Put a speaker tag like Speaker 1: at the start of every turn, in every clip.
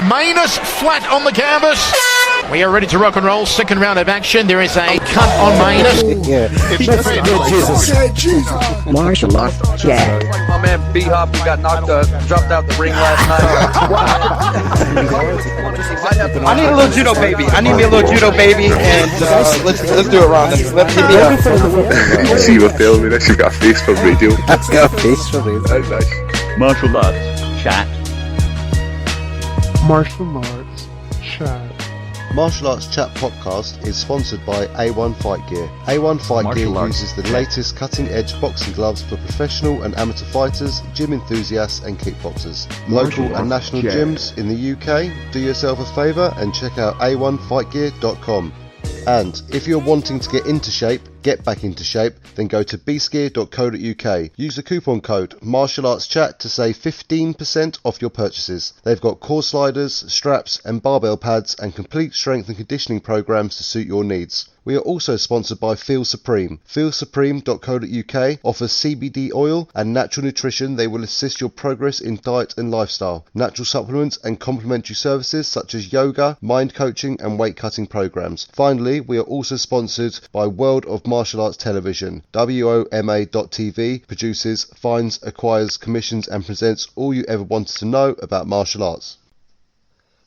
Speaker 1: Manus flat on the canvas. We are ready to rock and roll. Second round of action. There is a cut on Manus.
Speaker 2: Yeah.
Speaker 3: Martial arts chat.
Speaker 4: My man B-Hop got dropped out the ring last night. I need a little judo baby. I need me a little judo baby, and let's do it, Ron. Let's give me
Speaker 5: You see what film in this? You've got a face for radio.
Speaker 2: I've got a face for radio.
Speaker 5: That's nice.
Speaker 3: Martial arts chat.
Speaker 6: Martial arts chat.
Speaker 7: Martial Arts Chat podcast is sponsored by A1 Fight Gear. A1 Fight Gear uses the latest cutting-edge boxing gloves for professional and amateur fighters, gym enthusiasts and kickboxers. Local and national gyms in the UK, do yourself a favour and check out a1fightgear.com. And if you're wanting to get into shape, get back into shape, then go to beastgear.co.uk. Use the coupon code MartialArtsChat to save 15% off your purchases. They've got core sliders, straps and barbell pads and complete strength and conditioning programs to suit your needs. We are also sponsored by Feel Supreme. FeelSupreme.co.uk offers CBD oil and natural nutrition. They will assist your progress in diet and lifestyle. Natural supplements and complementary services such as yoga, mind coaching and weight cutting programs. Finally, we are also sponsored by World of Martial Arts Television. WOMA.tv produces, finds, acquires, commissions and presents all you ever wanted to know about martial arts.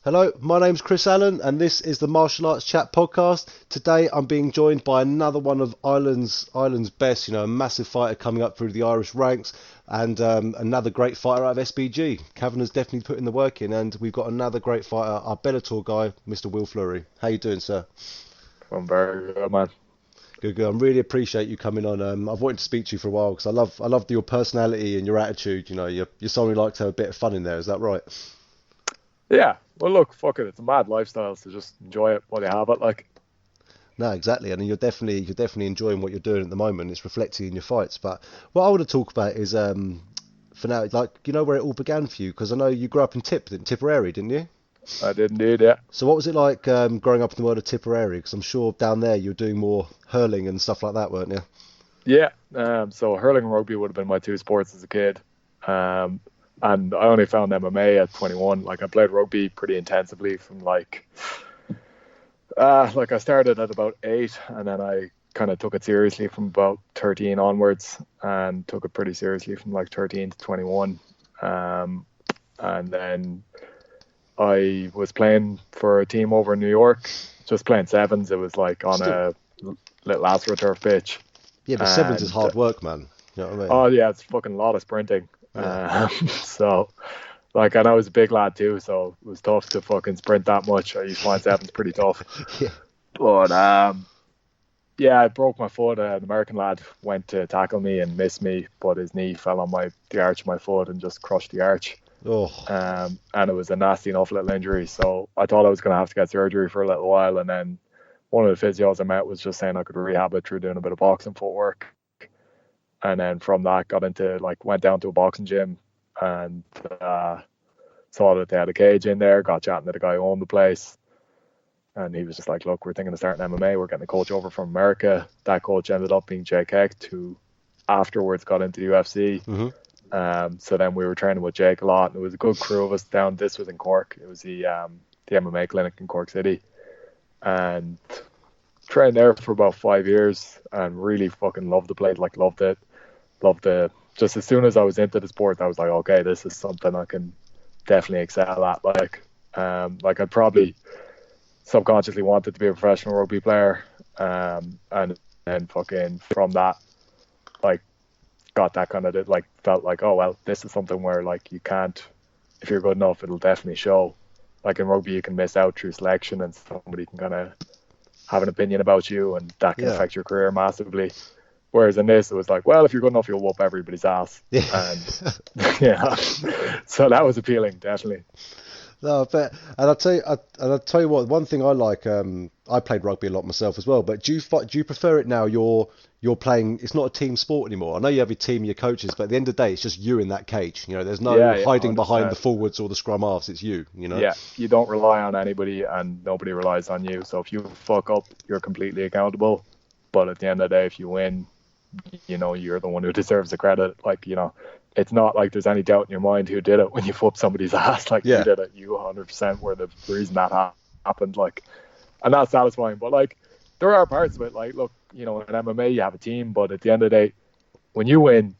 Speaker 8: Hello, my name's Chris Allen and this is the Martial Arts Chat podcast. Today I'm being joined by another one of Ireland's best, a massive fighter coming up through the Irish ranks and another great fighter out of SBG. Cavan has definitely put in the work in and we've got another great fighter, our Bellator guy, Mr. Will Fleury. How you doing, sir?
Speaker 5: I'm very good, man.
Speaker 8: Good. I really appreciate you coming on. I've wanted to speak to you for a while because I love your personality and your attitude. You're someone who likes to have a bit of fun in there. Is that right?
Speaker 5: Yeah. Well, look, fuck it. It's a mad lifestyle, so just enjoy it while you have it. Like.
Speaker 8: No, exactly. I mean, you're definitely enjoying what you're doing at the moment. It's reflected in your fights. But what I want to talk about is, for now, where it all began for you, because I know you grew up in Tipperary, didn't you?
Speaker 5: I did indeed, yeah.
Speaker 8: So what was it like growing up in the world of Tipperary? Because I'm sure down there you're doing more hurling and stuff like that, weren't you?
Speaker 5: Yeah. So hurling and rugby would have been my two sports as a kid. And I only found MMA at 21. Like I played rugby pretty intensively from I started at about 8 and then I kind of took it seriously from about 13 onwards and took it pretty seriously from 13 to 21. And then I was playing for a team over in New York, just playing sevens. It was on a little AstroTurf pitch.
Speaker 8: Yeah, but sevens is hard work, man. You know what I mean?
Speaker 5: Oh yeah, it's fucking a lot of sprinting. Yeah. And I was a big lad too, so it was tough to fucking sprint that much. I used to find sevens pretty tough.
Speaker 8: Yeah.
Speaker 5: But I broke my foot. An American lad went to tackle me and missed me, but his knee fell on the arch of my foot and just crushed the arch.
Speaker 8: Oh.
Speaker 5: And it was a nasty enough little injury, so I thought I was going to have to get surgery for a little while, and then one of the physios I met was just saying I could rehab it through doing a bit of boxing footwork, and then from that got into went down to a boxing gym and saw that they had a cage in there, got chatting to the guy who owned the place, and he was just like, look, we're thinking of starting MMA, we're getting a coach over from America. That coach ended up being Jake Hecht, who afterwards got into the UFC.
Speaker 8: Mm-hmm.
Speaker 5: So then we were training with Jake a lot, and it was a good crew of us down. This was in Cork. It was the MMA clinic in Cork City, and trained there for about 5 years and really fucking loved the place. Loved it. Just as soon as I was into the sport, I was like, okay, this is something I can definitely excel at. I probably subconsciously wanted to be a professional rugby player, and then fucking from that, got that kind of felt like, oh well, this is something where you can't, if you're good enough, it'll definitely show. In rugby you can miss out through selection and somebody can kind of have an opinion about you and that can affect your career massively, whereas in this it was well, if you're good enough you'll whoop everybody's ass. And so that was appealing, definitely.
Speaker 8: No, I bet. And I'll tell you what, one thing I like, I played rugby a lot myself as well, but do you prefer it now you're playing, it's not a team sport anymore? I know you have your team, your coaches, but at the end of the day, it's just you in that cage. There's no hiding 100%. Behind the forwards or the scrum halves. It's you, Yeah,
Speaker 5: you don't rely on anybody and nobody relies on you. So if you fuck up, you're completely accountable. But at the end of the day, if you win, you're the one who deserves the credit. it's not like there's any doubt in your mind who did it when you whooped somebody's ass. Like,
Speaker 8: Yeah.
Speaker 5: you did it. You 100% were the reason that happened. Like, and that's satisfying. But, like, there are parts of it. Like, look, you know, in MMA, you have a team. But at the end of the day, when you win,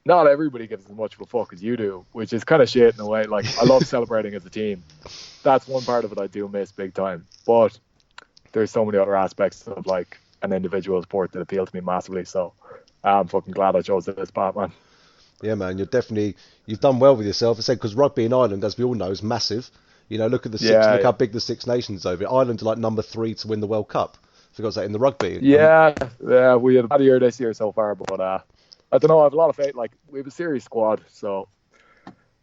Speaker 5: not everybody gives as much of a fuck as you do, which is kind of shit in a way. Like, I love celebrating as a team. That's one part of it I do miss big time. But there's so many other aspects of, like, an individual sport that appeal to me massively. So I'm fucking glad I chose this path, man.
Speaker 8: Yeah, man, you've done well with yourself. I said, because rugby in Ireland, as we all know, is massive. You know, look at the six,
Speaker 5: Yeah,
Speaker 8: look
Speaker 5: yeah.
Speaker 8: how big the Six Nations over. Ireland are like number 3 to win the World Cup. Forgot that in the rugby.
Speaker 5: Yeah, we had a bad year this year so far, but I don't know. I have a lot of faith. Like, we have a serious squad, so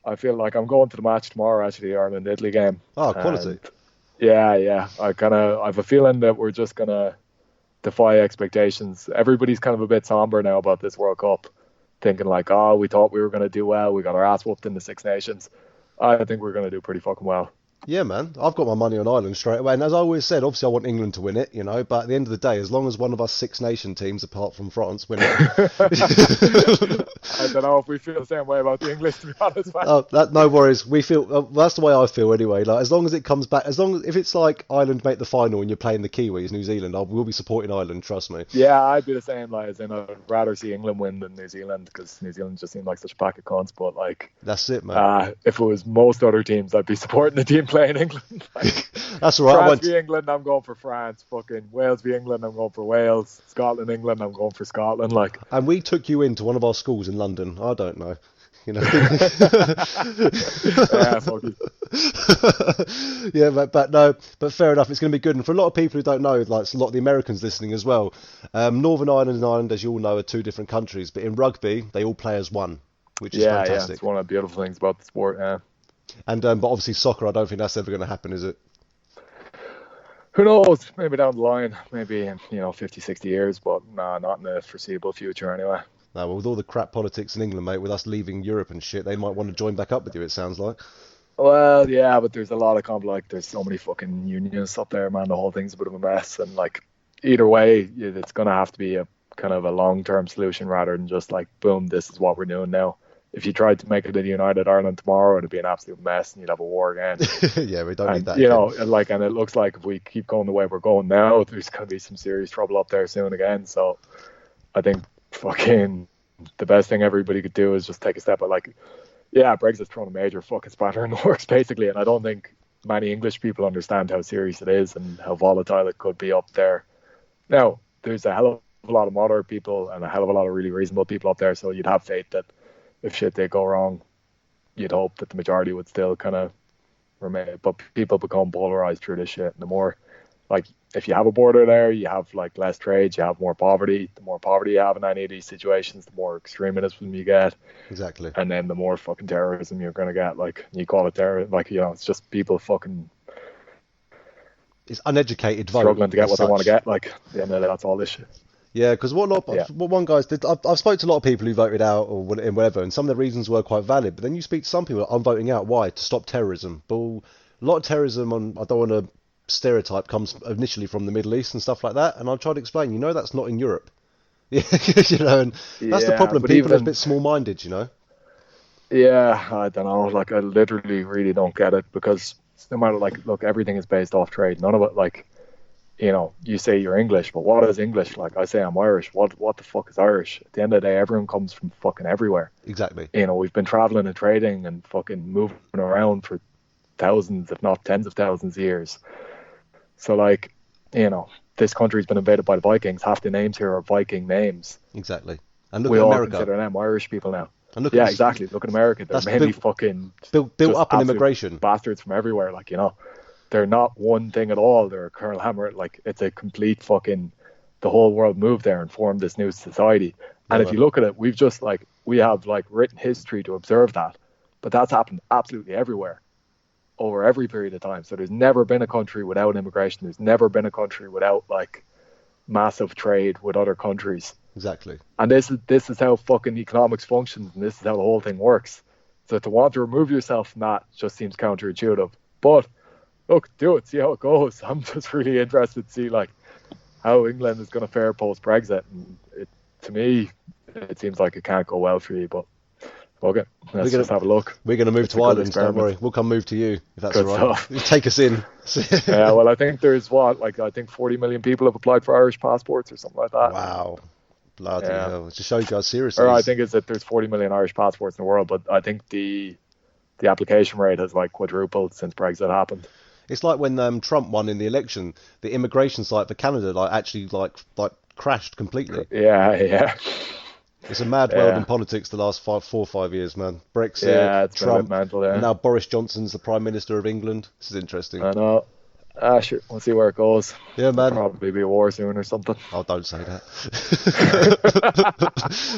Speaker 5: I feel like I'm going to the match tomorrow. Actually, the Ireland-Italy game.
Speaker 8: Oh, quality.
Speaker 5: And yeah. I have a feeling that we're just gonna defy expectations. Everybody's kind of a bit somber now about this World Cup, thinking like, oh, we thought we were gonna do well. We got our ass whooped in the Six Nations. I think we're gonna do pretty fucking well.
Speaker 8: Yeah, man, I've got my money on Ireland straight away. And as I always said, obviously I want England to win it, you know. But at the end of the day, as long as one of us Six Nation teams, apart from France, win it.
Speaker 5: I don't know if we feel the same way about the English, to be honest, man.
Speaker 8: Oh, no worries. We feel that's the way I feel anyway. Like, as long as it comes back, if it's like Ireland make the final and you're playing the Kiwis, New Zealand, we'll be supporting Ireland. Trust me.
Speaker 5: Yeah, I'd be the same. Like, as in, I'd rather see England win than New Zealand, because New Zealand just seemed like such a pack of cons. But, like,
Speaker 8: That's it, man.
Speaker 5: if it was most other teams, I'd be supporting the team playing England. Like,
Speaker 8: That's all right.
Speaker 5: France v England, I'm going for France. Fucking Wales v England, I'm going for Wales. Scotland, England, I'm going for Scotland. Like,
Speaker 8: And we took you into one of our schools in London. I don't know. You know.
Speaker 5: yeah, fuck you.
Speaker 8: Yeah, but fair enough. It's going to be good. And for a lot of people who don't know, like a lot of the Americans listening as well, Northern Ireland and Ireland, as you all know, are 2 different countries. But in rugby, they all play as one, which is
Speaker 5: Yeah,
Speaker 8: fantastic.
Speaker 5: it's one of the beautiful things about the sport. Yeah.
Speaker 8: And but obviously soccer, I don't think that's ever going to happen, is it?
Speaker 5: Who knows? Maybe down the line, maybe in 50, 60 years, but nah, not in the foreseeable future anyway.
Speaker 8: No, well, with all the crap politics in England, mate, with us leaving Europe and shit, they might want to join back up with you, it sounds like.
Speaker 5: Well, yeah, but there's a lot of like, there's so many fucking unions up there, man. The whole thing's a bit of a mess, and like, either way, it's gonna have to be a kind of a long-term solution rather than just like, boom, this is what we're doing now. If you tried to make it a united Ireland tomorrow, it'd be an absolute mess, and you'd have a war again.
Speaker 8: Yeah, we don't need that.
Speaker 5: And it looks like if we keep going the way we're going now, there's gonna be some serious trouble up there soon again. So, I think fucking the best thing everybody could do is just take a step. But like, yeah, Brexit's thrown a major fucking spanner in the works, basically, and I don't think many English people understand how serious it is and how volatile it could be up there. Now, there's a hell of a lot of moderate people and a hell of a lot of really reasonable people up there, so you'd have faith that if shit did go wrong, you'd hope that the majority would still kind of remain. But people become polarized through this shit, and the more, like, if you have a border there, you have like less trade, you have more poverty. The more poverty you have in any of these situations, the more extremism you get.
Speaker 8: Exactly.
Speaker 5: And then the more fucking terrorism you're going to get. Like, you call it terror, like, it's just people fucking,
Speaker 8: it's uneducated vote.
Speaker 5: struggling to get
Speaker 8: as
Speaker 5: what they want to
Speaker 8: such.
Speaker 5: get. Like, at the end of the day, that's all this shit.
Speaker 8: Yeah, because what
Speaker 5: Yeah.
Speaker 8: one guys did, I've spoke to a lot of people who voted out or whatever, and some of the reasons were quite valid. But then you speak to some people, I'm voting out. Why? To stop terrorism. But a lot of terrorism, I don't want to stereotype, comes initially from the Middle East and stuff like that. And I try to explain, that's not in Europe. Yeah, and that's the
Speaker 5: Yeah,
Speaker 8: problem.
Speaker 5: but
Speaker 8: People are a
Speaker 5: even-
Speaker 8: bit small-minded, you know.
Speaker 5: Yeah, I don't know. Like, I literally really don't get it, because no matter, like, look, everything is based off trade. None of it, like, you say you're English, but what is English? Like, I say I'm Irish. What the fuck is Irish? At the end of the day, everyone comes from fucking everywhere.
Speaker 8: Exactly.
Speaker 5: We've been traveling and trading and fucking moving around for thousands, if not tens of thousands of years. So, like, this country's been invaded by the Vikings. Half the names here are Viking names.
Speaker 8: Exactly. And look
Speaker 5: We
Speaker 8: at
Speaker 5: all
Speaker 8: America.
Speaker 5: consider them Irish people now.
Speaker 8: And look
Speaker 5: Yeah,
Speaker 8: at
Speaker 5: exactly. Look at America. They're
Speaker 8: That's
Speaker 5: mainly
Speaker 8: built-
Speaker 5: fucking
Speaker 8: built
Speaker 5: just
Speaker 8: up in
Speaker 5: absolute
Speaker 8: immigration.
Speaker 5: bastards from everywhere. Like, they're not one thing at all. They're a Colonel Hammer. Like, it's a complete fucking, the whole world moved there and formed this new society. And if you look at it, we have like written history to observe that. But that's happened absolutely everywhere over every period of time. So there's never been a country without immigration. There's never been a country without like massive trade with other countries.
Speaker 8: Exactly.
Speaker 5: And this is how fucking economics functions, and this is how the whole thing works. So to want to remove yourself from that just seems counterintuitive. But look, do it, see how it goes. I'm just really interested to see like how England is going to fare post Brexit. And to me, it seems like it can't go well for you. But Okay, let's
Speaker 8: gonna-
Speaker 5: just have a look.
Speaker 8: We're going to move
Speaker 5: It's
Speaker 8: to
Speaker 5: a good
Speaker 8: Ireland, don't
Speaker 5: experiment.
Speaker 8: worry. We'll come move to you, if that's
Speaker 5: Good
Speaker 8: all right.
Speaker 5: stuff.
Speaker 8: Take us in.
Speaker 5: Yeah, well, I think there's I think 40 million people have applied for Irish passports or something like that.
Speaker 8: Wow. Bloody
Speaker 5: Yeah.
Speaker 8: hell. It just shows you how serious it
Speaker 5: Or I
Speaker 8: is.
Speaker 5: think it's that there's 40 million Irish passports in the world, but I think the application rate has like quadrupled since Brexit happened.
Speaker 8: It's like when Trump won in the election, the immigration site for Canada actually crashed completely.
Speaker 5: Yeah.
Speaker 8: It's a mad world
Speaker 5: Yeah.
Speaker 8: in politics the last 4 or 5 years, man. Brexit,
Speaker 5: Yeah, it's been a bit
Speaker 8: Trump,
Speaker 5: mental, yeah.
Speaker 8: and now Boris Johnson's the Prime Minister of England. This is interesting.
Speaker 5: I know. Sure. We'll see where it goes.
Speaker 8: Yeah, man.
Speaker 5: Probably be a war soon or something.
Speaker 8: Oh, don't say that.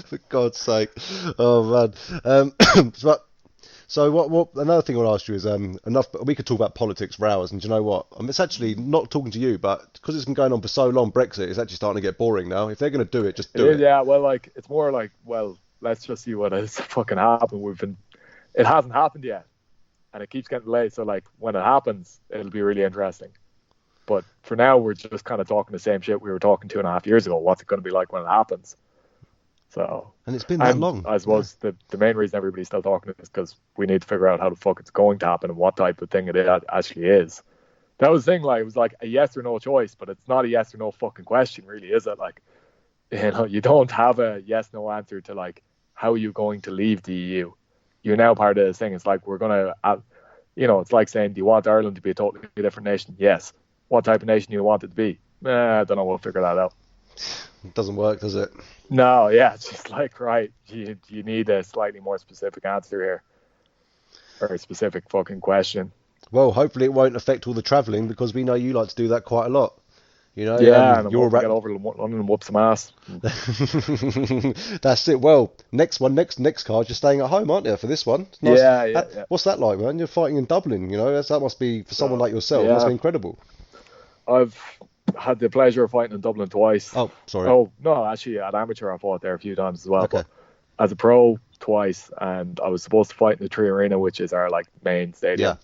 Speaker 8: For God's sake. Oh, man. So what? Another thing I want to ask you is enough. We could talk about politics for hours, and do you know what? It's actually not talking to you, but because it's been going on for so long, Brexit is actually starting to get boring now. If they're going to do it, just do it.
Speaker 5: Yeah, well, like it's more like, well, let's just see what has fucking happened. It hasn't happened yet, and it keeps getting delayed. So like when it happens, it'll be really interesting. But for now, we're just kind of talking the same shit we were talking 2.5 years ago. What's it going to be like when it happens? So,
Speaker 8: And it's been that long.
Speaker 5: I suppose the main reason everybody's still talking is because we need to figure out how the fuck it's going to happen and what type of thing it actually is. That was the thing, like, it was like a yes or no choice, but it's not a yes or no fucking question, really, is it? Like, you don't have a yes no answer to, like, how are you going to leave the EU? You're now part of this thing. It's like, we're going to, it's like saying, do you want Ireland to be a totally different nation? Yes. What type of nation do you want it to be? I don't know. We'll figure that out.
Speaker 8: It doesn't work, does it?
Speaker 5: No, yeah, it's just like, right, you need a slightly more specific answer here, or a specific fucking question.
Speaker 8: Well, hopefully it won't affect all the travelling because we know you like to do that quite a lot. You know,
Speaker 5: Yeah, and
Speaker 8: you're
Speaker 5: get over to London and whoop some ass.
Speaker 8: That's it. Well, next card, you're staying at home, aren't you, for this one? It's nice.
Speaker 5: Yeah.
Speaker 8: What's that like, man? You're fighting in Dublin, you know? That must be, for someone like yourself,
Speaker 5: yeah.
Speaker 8: must be incredible.
Speaker 5: I've had the pleasure of fighting in Dublin twice.
Speaker 8: Oh, sorry.
Speaker 5: Oh, no, actually, at amateur I fought there a few times as well.
Speaker 8: Okay.
Speaker 5: But as a pro, twice, and I was supposed to fight in the Tree Arena, which is our, like, main stadium.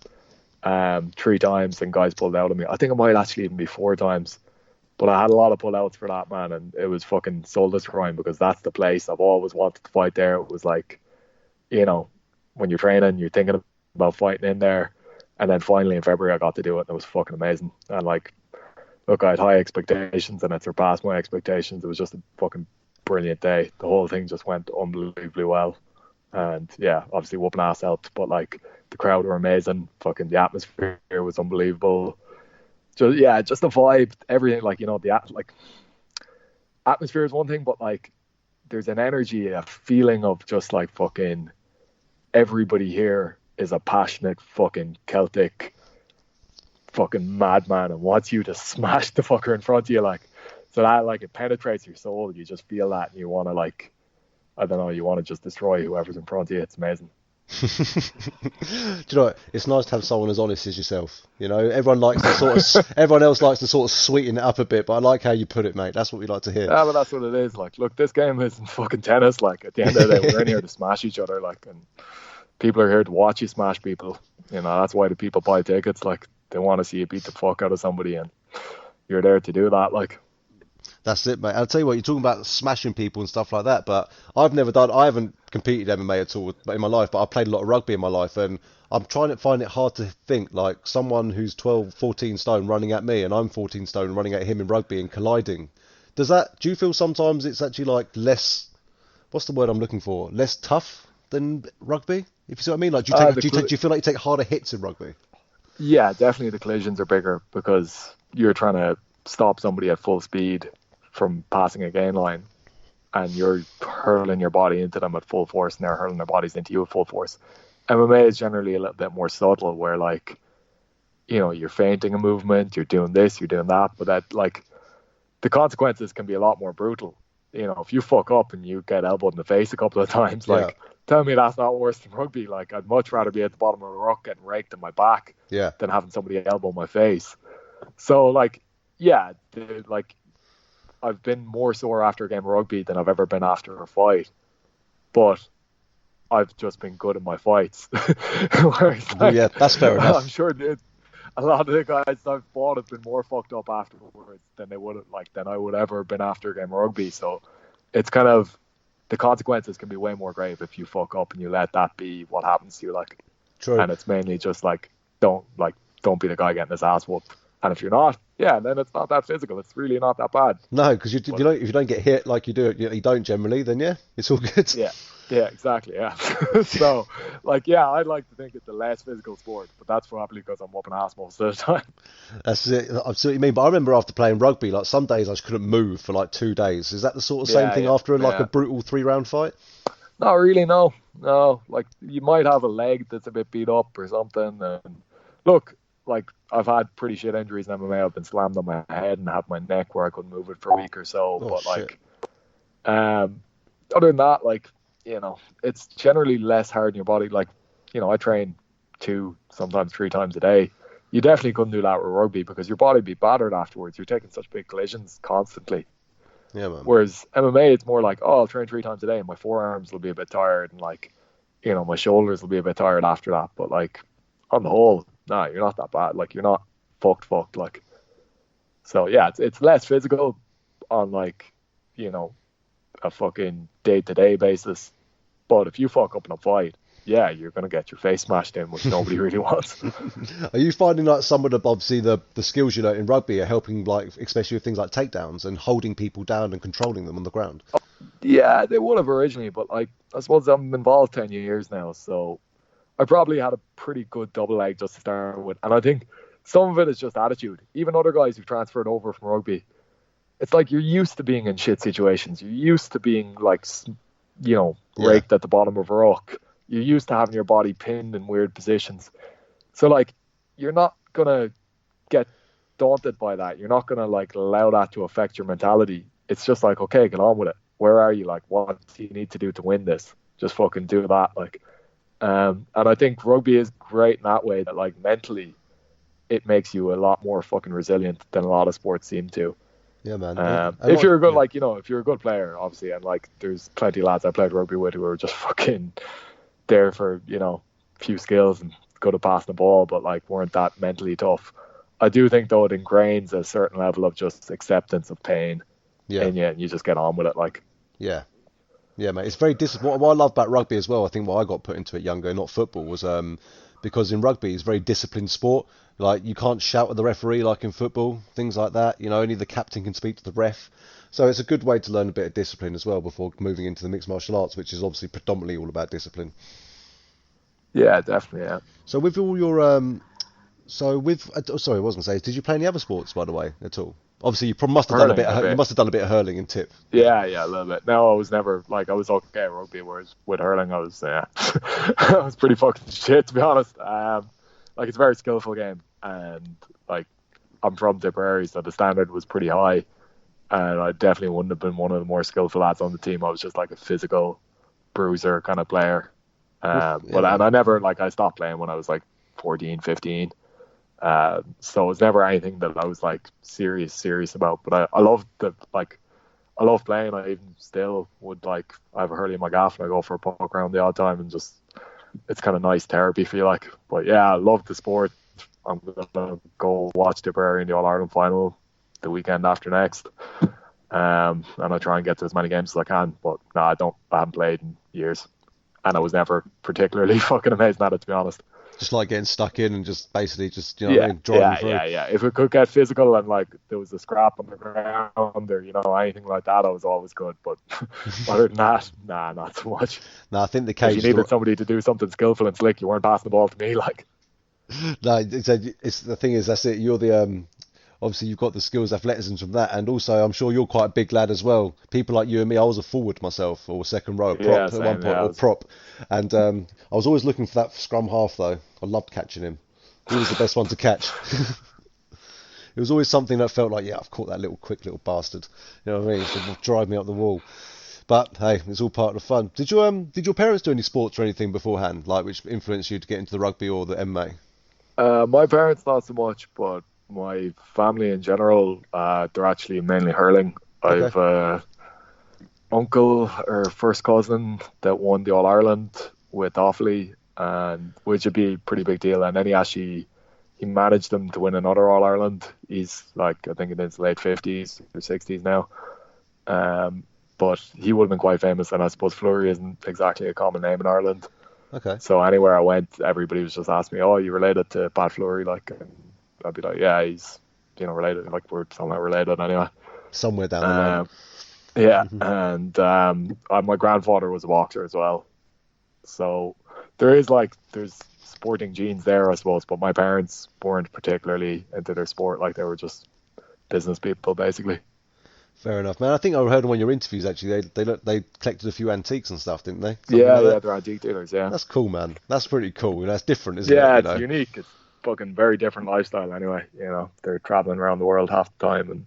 Speaker 5: 3 times, and guys pulled out of me. I think it might actually even be 4 times. But I had a lot of pullouts for that, man, and it was fucking soul destroying because that's the place I've always wanted to fight there. It was like, when you're training, you're thinking about fighting in there, and then finally in February I got to do it, and it was fucking amazing. And like, look, I had high expectations, and it surpassed my expectations. It was just a fucking brilliant day. The whole thing just went unbelievably well, and yeah, obviously whooping ass helped, but like the crowd were amazing. Fucking the atmosphere was unbelievable. Just the vibe, everything, like, the atmosphere is one thing, but like there's an energy, a feeling of just like fucking everybody here is a passionate fucking Celtic fucking madman and wants you to smash the fucker in front of you, like, so that like it penetrates your soul. You just feel that, and you want to, like, I don't know, you want to just destroy whoever's in front of you. It's amazing.
Speaker 8: Do you know what? It's nice to have someone as honest as yourself. You know, everyone else likes to sort of sweeten it up a bit, but I like how you put it, mate. That's what we like to hear.
Speaker 5: Yeah, but that's what it is. Like, look, this game isn't fucking tennis. Like, at the end of the day, we're in here to smash each other. Like, and people are here to watch you smash people. That's why the people buy tickets. Like, they want to see you beat the fuck out of somebody, and you're there to do that. Like,
Speaker 8: that's it, mate. I'll tell you what, you're talking about smashing people and stuff like that, but I haven't competed MMA at all in my life, but I played a lot of rugby in my life, and I'm trying to find it hard to think, like, someone who's 12, 14 stone running at me, and I'm 14 stone running at him in rugby and colliding. Do you feel sometimes it's actually, like, less, what's the word I'm looking for, less tough than rugby? If you see what I mean? Like, do you feel like you take harder hits in rugby?
Speaker 5: Yeah, definitely the collisions are bigger because you're trying to stop somebody at full speed from passing a gain line, and you're hurling your body into them at full force, and they're hurling their bodies into you at full force. MMA is generally a little bit more subtle, where, like, you're feinting a movement, you're doing this, you're doing that, but that, like, the consequences can be a lot more brutal. If you fuck up and you get elbowed in the face a couple of times, like, tell me that's not worse than rugby. Like, I'd much rather be at the bottom of a ruck getting raked in my back than having somebody elbow my face. So, like, yeah, I've been more sore after a game of rugby than I've ever been after a fight, but I've just been good at my fights. Whereas, like,
Speaker 8: yeah, that's fair enough.
Speaker 5: I'm sure a lot of the guys I've fought have been more fucked up afterwards than I would have been after a game of rugby. So it's kind of, the consequences can be way more grave if you fuck up and you let that be what happens to you. Like,
Speaker 8: True.
Speaker 5: and it's mainly just like don't be the guy getting his ass whooped. And if you're not, then it's not that physical. It's really not that bad.
Speaker 8: No, because if you don't get hit like you do, you don't generally, then it's all good.
Speaker 5: Yeah, exactly. Yeah. So, I'd like to think it's a less physical sport, but that's probably because I'm whooping ass most of the time.
Speaker 8: That's it. I see what you mean. But I remember after playing rugby, like some days I just couldn't move for like 2 days. Is that the sort of same thing after a brutal 3-round fight?
Speaker 5: Not really, no. Like you might have a leg that's a bit beat up or something. And look, like I've had pretty shit injuries in MMA. I've been slammed on my head and had my neck where I couldn't move it for a week or so.
Speaker 8: Oh,
Speaker 5: but
Speaker 8: shit.
Speaker 5: other than that, it's generally less hard in your body. Like, I train 2, sometimes 3 times a day. You definitely couldn't do that with rugby because your body would be battered afterwards. You're taking such big collisions constantly.
Speaker 8: Yeah, man.
Speaker 5: Whereas MMA, it's more like, I'll train 3 times a day and my forearms will be a bit tired and my shoulders will be a bit tired after that. But on the whole, you're not that bad. Like you're not fucked. Like, so yeah, it's less physical on a fucking day-to-day basis. But if you fuck up in a fight, you're gonna get your face smashed in, which nobody really wants.
Speaker 8: Are you finding like some of the skills you learn in rugby are helping, like especially with things like takedowns and holding people down and controlling them on the ground?
Speaker 5: Yeah, they would have originally, but I suppose I'm involved 10 years now, so I probably had a pretty good double leg just to start with. And I think some of it is just attitude. Even other guys who've transferred over from rugby, it's like you're used to being in shit situations. You're used to being raked at the bottom of a rock. You're used to having your body pinned in weird positions. So you're not going to get daunted by that. You're not going to allow that to affect your mentality. It's just okay, get on with it. Where are you? What do you need to do to win this? Just fucking do that. And I think rugby is great in that way that mentally it makes you a lot more fucking resilient than a lot of sports seem to.
Speaker 8: Yeah, man.
Speaker 5: If you're a good, if you're a good player, obviously, and there's plenty of lads I played rugby with who are just fucking there for, few skills and good at passing the ball, but weren't that mentally tough. I do think though it ingrains a certain level of just acceptance of pain in you, and you just get on with it.
Speaker 8: Yeah, mate. It's very what I love about rugby as well. I think why I got put into it younger, not football, was because in rugby it's a very disciplined sport. You can't shout at the referee like in football, things like that. Only the captain can speak to the ref. So it's a good way to learn a bit of discipline as well before moving into the mixed martial arts, which is obviously predominantly all about discipline.
Speaker 5: Yeah, definitely. Yeah.
Speaker 8: So with all your sorry, I was going to say, did you play any other sports, by the way, at all? Obviously, you must have done a bit. You must have done a bit of hurling and tip.
Speaker 5: Yeah, a little bit. No, I was never I was okay at rugby, whereas with hurling, I was I was pretty fucking shit, to be honest. It's a very skillful game, and I'm from Tipperary, so the standard was pretty high, and I definitely wouldn't have been one of the more skillful lads on the team. I was just a physical bruiser kind of player. And I never I stopped playing when I was 14, 15. So it was never anything that I was serious about. But I loved I love playing. I even still would I have a hurley in my gaff and I go for a poke around the odd time, and just it's kind of nice therapy for you. But yeah, I love the sport. I'm gonna go watch Tipperary in the All Ireland final the weekend after next. And I try and get to as many games as I can. But no, I haven't played in years. And I was never particularly fucking amazing at it, to be honest.
Speaker 8: Just getting stuck in and just basically just driving through.
Speaker 5: Yeah. If it could get physical and there was a scrap on the ground or anything like that, I was always good. But other than that, not so much.
Speaker 8: No, I think the case.
Speaker 5: If you needed somebody to do something skillful and slick, you weren't passing the ball to me.
Speaker 8: No, it's the thing is that's it. You're the obviously you've got the skills, athleticism from that, and also I'm sure you're quite a big lad as well. People like you and me, I was a forward myself, or a second row, prop at one point, or prop, and I was always looking for that scrum half though. I loved catching him. He was the best one to catch. It was always something that felt I've caught that quick little bastard. You know what I mean? So drive me up the wall. But hey, it's all part of the fun. Did your parents do any sports or anything beforehand, which influenced you to get into the rugby or the MMA?
Speaker 5: My parents not so much, but my family in general, they're actually mainly hurling. Okay. I've uncle or first cousin that won the All Ireland with Offaly, and which would be a pretty big deal. And then he managed them to win another All Ireland. He's I think in his late 50s or 60s now. but he would have been quite famous. And I suppose Fleury isn't exactly a common name in Ireland.
Speaker 8: Okay.
Speaker 5: So anywhere I went, everybody was just asking me, "Oh, you related to Pat Fleury?" Like, and I'd be like, "Yeah, he's related. Like, we're somehow related anyway."
Speaker 8: Somewhere down the line.
Speaker 5: Yeah, and my grandfather was a boxer as well. So there's sporting genes there, I suppose. But my parents weren't particularly into their sport. Like, they were just business people, basically.
Speaker 8: Fair enough, man. I think I heard in one of your interviews, actually, they collected a few antiques and stuff, didn't they?
Speaker 5: Yeah, they're antique dealers, yeah.
Speaker 8: That's cool, man. That's pretty cool. That's different, isn't it?
Speaker 5: Yeah, it's unique. It's fucking very different lifestyle anyway. They're traveling around the world half the time and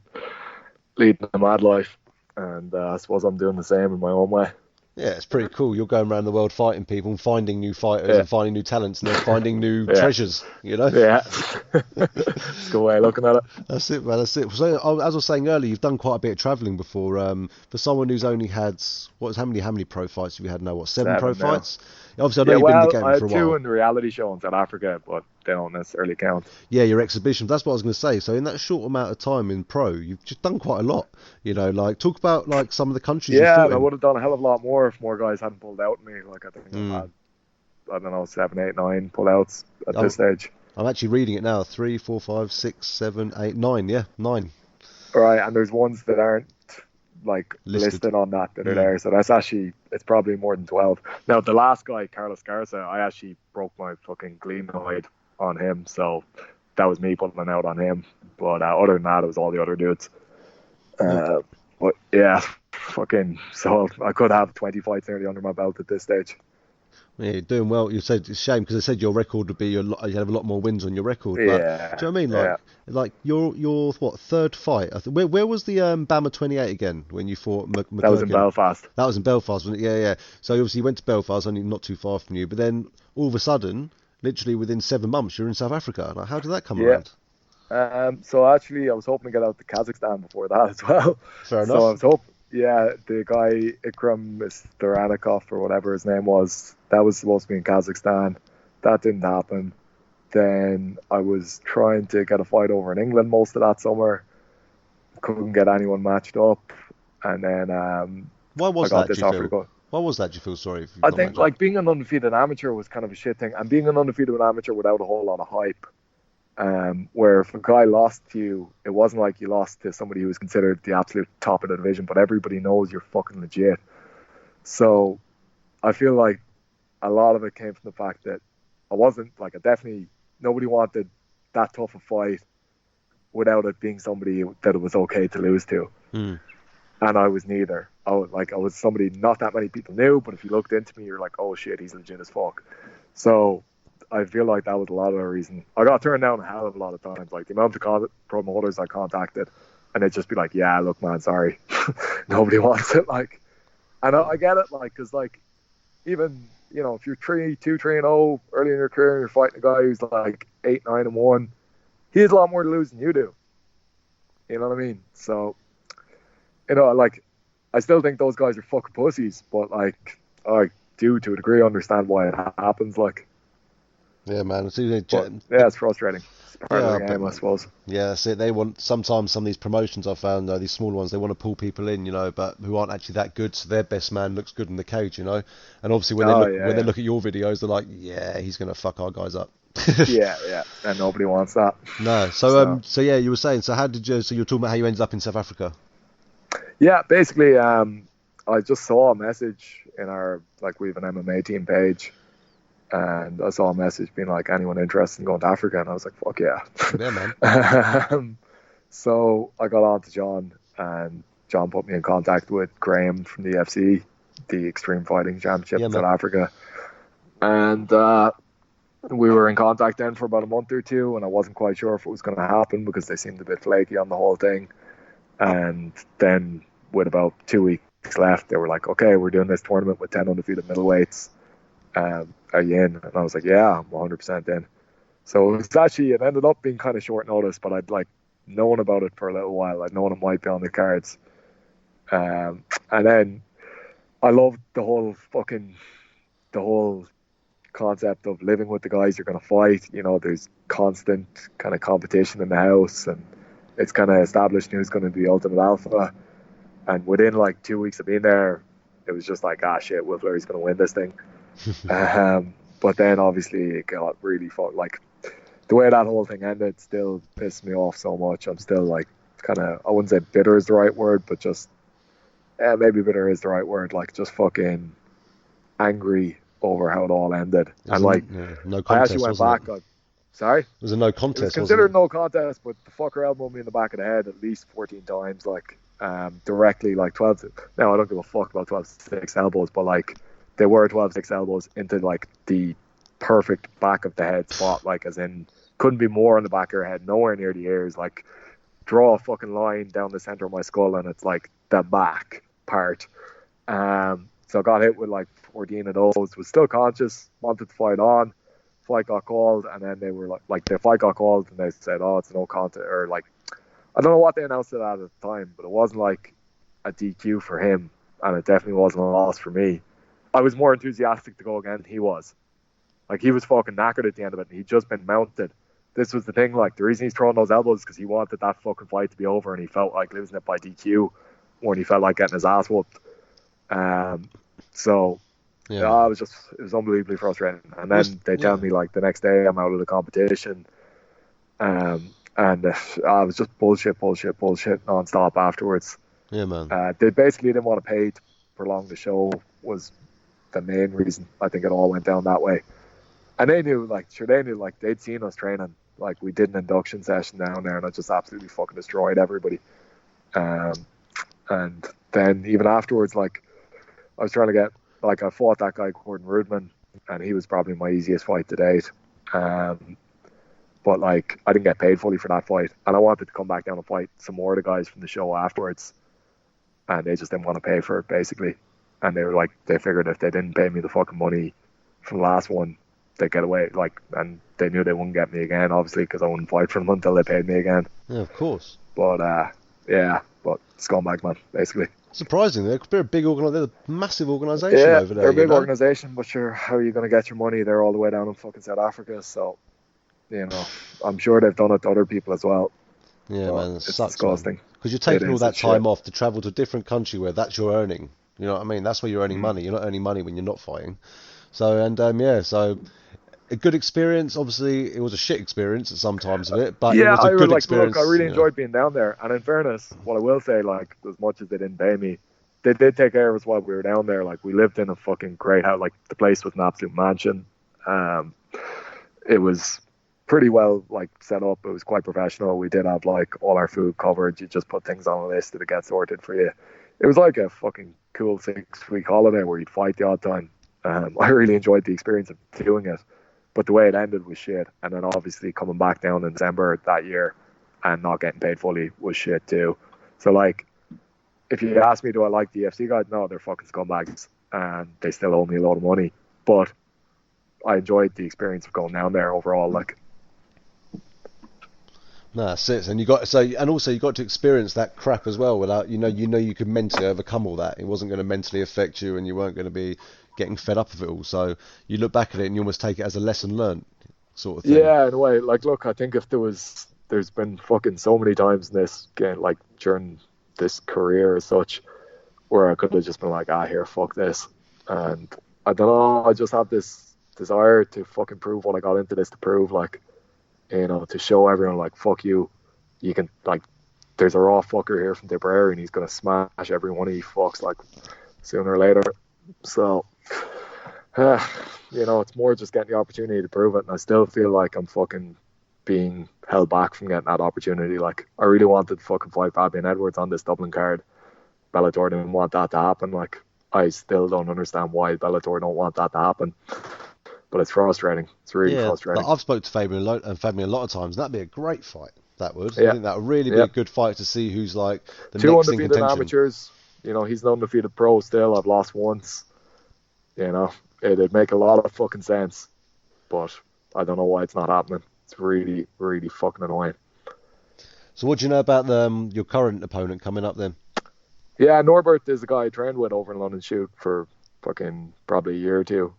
Speaker 5: leading a mad life. And I suppose I'm doing the same in my own way.
Speaker 8: Yeah, it's pretty cool. You're going around the world fighting people and finding new fighters and finding new talents and then finding new treasures,
Speaker 5: Yeah. It's a good way of looking at it.
Speaker 8: That's it, man. That's it. So, as I was saying earlier, you've done quite a bit of travelling before. For someone who's only had, how many pro fights have you had now? What, seven pro fights? Obviously, I know you've been in the game for a while.
Speaker 5: I had two in the reality show in South Africa, but they don't necessarily count.
Speaker 8: Yeah, your exhibitions. That's what I was going to say. So in that short amount of time in pro, you've just done quite a lot. Talk about some of the countries.
Speaker 5: Yeah, I would have done a hell of a lot more if more guys hadn't pulled out me. Like, I think I've had, I don't know, 7, 8, 9 pull-outs at this stage.
Speaker 8: I'm actually reading it now. 3, 4, 5, 6, 7, 8, 9. Yeah, 9.
Speaker 5: Right, and there's ones that aren't listed on that are there. So that's actually, it's probably more than 12. Now, the last guy, Carlos Garza, I actually broke my fucking glenoid on him. So that was me putting out on him. But other than that, it was all the other dudes. But yeah, so I could have 20 fights nearly under my belt at this stage.
Speaker 8: Yeah, you're doing well. You said it's a shame because they said your record would be you have a lot more wins on your record. But,
Speaker 5: yeah.
Speaker 8: Do you know what I mean? Like your third fight? Where was the Bama 28 again when you fought McCurkin?
Speaker 5: That was in Belfast.
Speaker 8: That was in Belfast, wasn't it? Yeah. So obviously you went to Belfast, only not too far from you. But then all of a sudden, literally within 7 months, you're in South Africa. Like, how did that come around?
Speaker 5: So actually, I was hoping to get out to Kazakhstan before that as well.
Speaker 8: Fair enough.
Speaker 5: So I was hoping. Yeah, the guy Ikram Staranikov or whatever his name was, that was supposed to be in Kazakhstan. That didn't happen. Then I was trying to get a fight over in England most of that summer. Couldn't get anyone matched up. And then
Speaker 8: why was
Speaker 5: I got
Speaker 8: that?
Speaker 5: this
Speaker 8: Do you
Speaker 5: offer to
Speaker 8: feel?
Speaker 5: go.
Speaker 8: Why was that? Do you feel sorry?
Speaker 5: I think being an undefeated amateur was kind of a shit thing, and being an undefeated amateur without a whole lot of hype. Where if a guy lost to you, it wasn't like you lost to somebody who was considered the absolute top of the division, but everybody knows you're fucking legit. So I feel like a lot of it came from the fact that nobody wanted that tough a fight without it being somebody that it was okay to lose to. And I was neither. I was somebody not that many people knew, but if you looked into me, you're like, oh shit, he's legit as fuck. So I feel like that was a lot of the reason. I got turned down a hell of a lot of times. Like, the amount of promoters I contacted, and they'd just be like, yeah, look, man, sorry. Nobody wants it. Like, and I get it, like, because, like, even, if you're 2-3-0 early in your career and you're fighting a guy who's like 8-9-1, he has a lot more to lose than you do. You know what I mean? So, like, I still think those guys are fucking pussies, but, like, I do, to a degree, understand why it happens, like.
Speaker 8: Yeah, man.
Speaker 5: It's frustrating. It's part of the game, I suppose.
Speaker 8: Yeah, that's it. They want, sometimes some of these promotions I found, these smaller ones, they want to pull people in, but who aren't actually that good, so their best man looks good in the cage, And obviously when they look at your videos, they're like, yeah, he's going to fuck our guys up.
Speaker 5: yeah, and nobody wants that.
Speaker 8: No. So yeah, you were saying, so you're talking about how you ended up in South Africa?
Speaker 5: Yeah, basically, I just saw a message in our, we have an MMA team page, and I saw a message being like, anyone interested in going to Africa? And I was like, fuck yeah.
Speaker 8: Yeah, man.
Speaker 5: So I got on to John, and John put me in contact with Graham from the UFC, the Extreme Fighting Championship in South Africa. And we were in contact then for about a month or two, and I wasn't quite sure if it was going to happen because they seemed a bit flaky on the whole thing. And then with about 2 weeks left, they were like, okay, we're doing this tournament with 10 undefeated middleweights. Are you in? And I was like, yeah, I'm 100% in. So it ended up being kind of short notice, but I'd known about it for a little while. I'd known it might be on the cards. And then I loved the whole concept of living with the guys you're going to fight. There's constant kind of competition in the house, and it's kind of established who's going to be the ultimate alpha. And within like 2 weeks of being there, it was just like, shit, Will Fleury's going to win this thing. But then obviously it got really fun. Like the way that whole thing ended still pissed me off so much. I'm still like kind of, I wouldn't say bitter is the right word, but just, maybe bitter is the right word. Like just fucking angry over how it all ended. And like,
Speaker 8: no contest,
Speaker 5: I actually went back. Sorry?
Speaker 8: It was a no
Speaker 5: It
Speaker 8: contest,
Speaker 5: was considered no contest, but the fucker elbowed me in the back of the head at least 14 times, like directly, like 12. Now I don't give a fuck about 12-6 elbows, but like they were 12-6 elbows into like the perfect back of the head spot, like as in couldn't be more on the back of your head, nowhere near the ears. Like draw a fucking line down the center of my skull, and it's like the back part. So I got hit with like 14 of those. Was still conscious, wanted to fight on. Fight got called, and then they were like the fight got called, and they said, "Oh, it's no contest," or like I don't know what they announced it at the time, but it wasn't like a DQ for him, and it definitely wasn't a loss for me. I was more enthusiastic to go again than he was. Like he was fucking knackered at the end of it, and he'd just been mounted. This was the thing, like the reason he's throwing those elbows is because he wanted that fucking fight to be over, and he felt like losing it by DQ when he felt like getting his ass whooped. So. Yeah, it was unbelievably frustrating. And then they tell me like the next day I'm out of the competition, and I was just bullshit non-stop afterwards.
Speaker 8: Yeah, man.
Speaker 5: They basically didn't want to pay to prolong the show was the main reason. I think it all went down that way. And they knew they'd seen us training. Like we did an induction session down there, and I just absolutely fucking destroyed everybody. And then even afterwards, like I was trying to get. Like I fought that guy Gordon Rudman, and he was probably my easiest fight to date. But like I didn't get paid fully for that fight, and I wanted to come back down and fight some more of the guys from the show afterwards, and they just didn't want to pay for it basically. And they were like, they figured if they didn't pay me the fucking money from the last one, they'd get away. Like, and they knew they wouldn't get me again, obviously, because I wouldn't fight for them until they paid me again.
Speaker 8: Yeah, of course.
Speaker 5: But but scumbag man, basically.
Speaker 8: Surprising, they're a big they're a massive organisation over there.
Speaker 5: They're a big organisation, but sure, how are you going to get your money? They're all the way down in fucking South Africa, so I'm sure they've done it to other people as well.
Speaker 8: Yeah, man, it sucks,
Speaker 5: disgusting.
Speaker 8: Because you're taking all that time off to travel to a different country where that's your earning. You know what I mean? That's where you're earning money. You're not earning money when you're not fighting. So so a good experience. Obviously, it was a shit experience at some times of it, but it was a good experience.
Speaker 5: Look, I really enjoyed being down there. And in fairness, what I will say, like, as much as they didn't pay me, they did take care of us while we were down there. Like, we lived in a fucking great house. Like, the place was an absolute mansion. It was pretty well, like, set up. It was quite professional. We did have, like, all our food covered. You just put things on a list and it gets sorted for you. It was like a fucking cool 6-week holiday where you'd fight the odd time. I really enjoyed the experience of doing it. But the way it ended was shit. And then obviously coming back down in December that year and not getting paid fully was shit too. So like, if you ask me, do I like the UFC guys? No, they're fucking scumbags. And they still owe me a lot of money. But I enjoyed the experience of going down there overall. Like,
Speaker 8: no, that's it. And you got to experience that crap as well without you could mentally overcome all that. It wasn't going to mentally affect you, and you weren't going to be getting fed up of it all. So you look back at it and you almost take it as a lesson learned, sort of thing.
Speaker 5: Yeah, in a way. Like, look, I think if there's been fucking so many times in this game, like during this career as such, where I could have just been like, here, fuck this. And I don't know, I just have this desire to fucking prove what I got into this to prove, like, to show everyone, like, fuck you. You can, like, there's a raw fucker here from Tipperary and he's going to smash every one of you fucks, like, sooner or later. So, it's more just getting the opportunity to prove it. And I still feel like I'm fucking being held back from getting that opportunity. Like, I really wanted to fucking fight Fabian Edwards on this Dublin card. Bellator didn't want that to happen. Like, I still don't understand why Bellator don't want that to happen. But it's frustrating. It's really frustrating.
Speaker 8: I've spoken to Fabian a lot of times. That'd be a great fight. That would. I think that would really be a good fight to see who's like the
Speaker 5: two
Speaker 8: next in
Speaker 5: undefeated
Speaker 8: contention.
Speaker 5: Amateurs. He's an undefeated pro still. I've lost once. It'd make a lot of fucking sense. But I don't know why it's not happening. It's really, really fucking annoying.
Speaker 8: So what do you know about your current opponent coming up then?
Speaker 5: Yeah, Norbert is the guy I trained with over in London Shoot for fucking probably a year or two.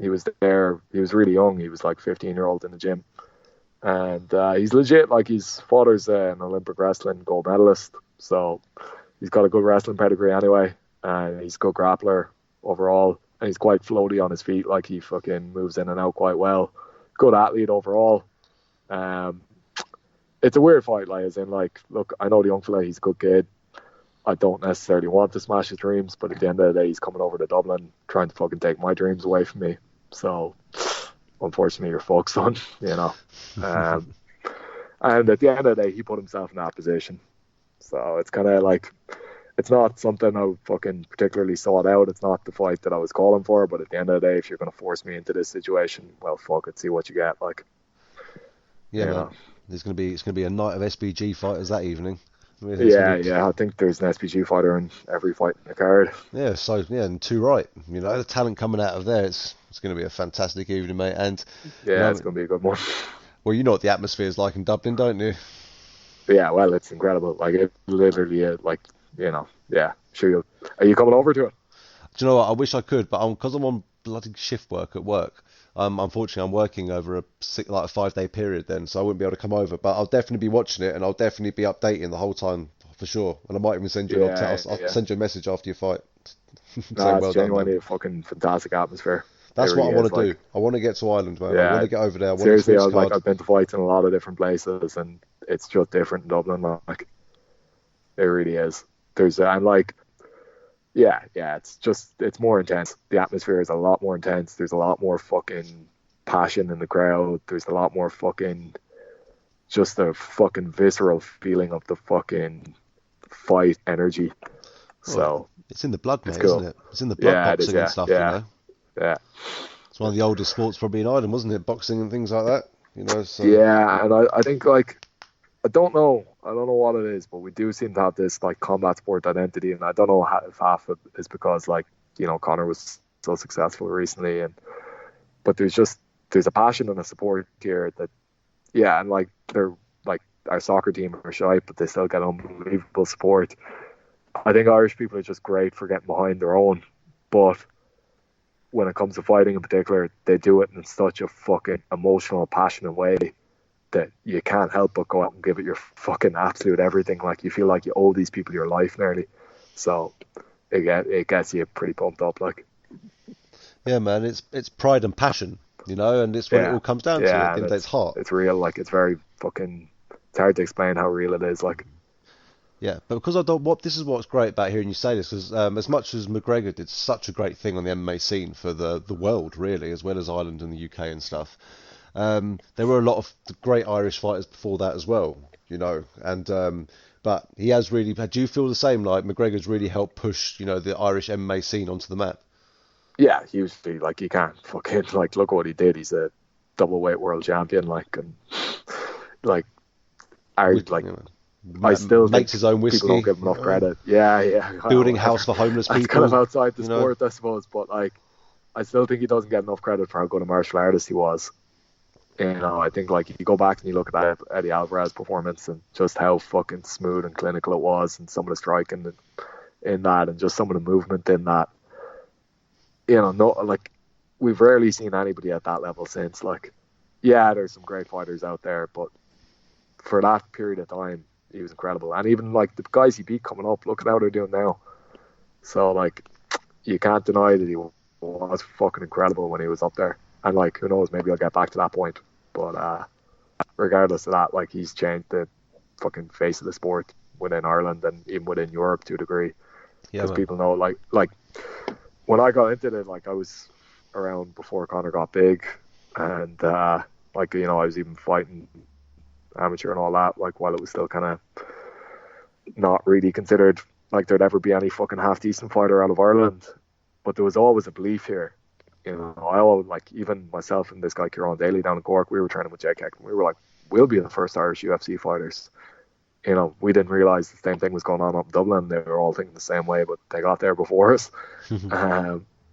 Speaker 5: He was there. He was really young. He was like 15-year-old in the gym. And he's legit. Like, his father's an Olympic wrestling gold medalist. So he's got a good wrestling pedigree anyway, and he's a good grappler overall, and he's quite floaty on his feet. Like, he fucking moves in and out quite well. Good athlete overall. It's a weird fight, like, as in, like, look, I know the young fella, he's a good kid. I don't necessarily want to smash his dreams, but at the end of the day, he's coming over to Dublin trying to fucking take my dreams away from me. So, unfortunately, you're fucked, son, you know. And at the end of the day, he put himself in that position. So it's kind of like, it's not something I fucking particularly sought out. It's not the fight that I was calling for, but at the end of the day, if you're going to force me into this situation, well, fuck it, see what you get, like.
Speaker 8: Yeah, man. It's gonna be a night of SBG fighters that evening.
Speaker 5: Yeah. I think there's an SPG fighter in every fight in the card.
Speaker 8: Yeah, and too right. You know, the talent coming out of there, it's going to be a fantastic evening, mate. And
Speaker 5: yeah, it's going to be a good one.
Speaker 8: Well, you know what the atmosphere is like in Dublin, don't you?
Speaker 5: Yeah, well, it's incredible. Like, it literally, like, you know, yeah. Sure, are you coming over to it?
Speaker 8: Do you know what? I wish I could, but because I'm on bloody shift work at work. Unfortunately, I'm working over a 5-day period then, so I wouldn't be able to come over. But I'll definitely be watching it, and I'll definitely be updating the whole time for sure. And I might even send you I'll send you a message after your fight.
Speaker 5: No, it's genuinely a fucking fantastic atmosphere.
Speaker 8: That's what I want to do. I want to get to Ireland, man.
Speaker 5: Yeah,
Speaker 8: I want to get over there.
Speaker 5: Seriously, I've been to fights in a lot of different places, and it's just different in Dublin. Like, it really is. It's more intense. The atmosphere is a lot more intense. There's a lot more fucking passion in the crowd. There's a lot more fucking, just a fucking visceral feeling of the fucking fight energy. So
Speaker 8: it's in the blood, mate,
Speaker 5: cool.
Speaker 8: Isn't it? It's in the blood, boxing and stuff, you know.
Speaker 5: Yeah.
Speaker 8: It's one of the oldest sports probably in Ireland, wasn't it? Boxing and things like that, you know. So.
Speaker 5: Yeah, and I think, like, I don't know what it is, but we do seem to have this, like, combat sport identity, and I don't know if half of it is because, like, you know, Conor was so successful recently, but there's a passion and a support here that, yeah, and like, they're like, our soccer team are shy, but they still get unbelievable support. I think Irish people are just great for getting behind their own, but when it comes to fighting in particular, they do it in such a fucking emotional, passionate way that you can't help but go out and give it your fucking absolute everything. Like, you feel like you owe these people your life nearly. So it gets you pretty pumped up, like.
Speaker 8: Yeah, man, it's pride and passion, you know, and it's when it all comes down to it. At the end of the day, it's heart.
Speaker 5: It's real, like, it's very fucking. It's hard to explain how real it is, like.
Speaker 8: Yeah, but because this is what's great about hearing you say this, because as much as McGregor did such a great thing on the MMA scene for the world, really, as well as Ireland and the UK and stuff, there were a lot of great Irish fighters before that as well, you know, and but he has really. Do you feel the same? Like, McGregor's really helped push, you know, the Irish MMA scene onto the map.
Speaker 5: Yeah, hugely. Like, you can't fucking, like, look what he did. He's a double weight world champion, like, and like, I still
Speaker 8: makes his own whiskey.
Speaker 5: People don't give him enough credit. Yeah.
Speaker 8: Building house for homeless people.
Speaker 5: It's kind of outside the sport, I suppose, but, like, I still think he doesn't get enough credit for how good a martial artist he was. You know, I think, like, you go back and you look at that Eddie Alvarez performance and just how fucking smooth and clinical it was, and some of the striking in that, and just some of the movement in that. You know, like, we've rarely seen anybody at that level since. Like, yeah, there's some great fighters out there, but for that period of time, he was incredible. And even, like, the guys he beat coming up, look at how they're doing now. So, like, you can't deny that he was fucking incredible when he was up there. And, like, who knows, maybe I'll get back to that point. But regardless of that, like, he's changed the fucking face of the sport within Ireland and even within Europe to a degree. Because people know, like when I got into it, like, I was around before Conor got big, and like, you know, I was even fighting amateur and all that, like, while it was still kind of not really considered like there'd ever be any fucking half decent fighter out of Ireland. But there was always a belief here. You know, I always, like, even myself and this guy Kieran Daly down in Cork, we were training with Jake Heck, and we were like, we'll be the first Irish UFC fighters. You know, we didn't realise the same thing was going on up in Dublin. They were all thinking the same way, but they got there before us.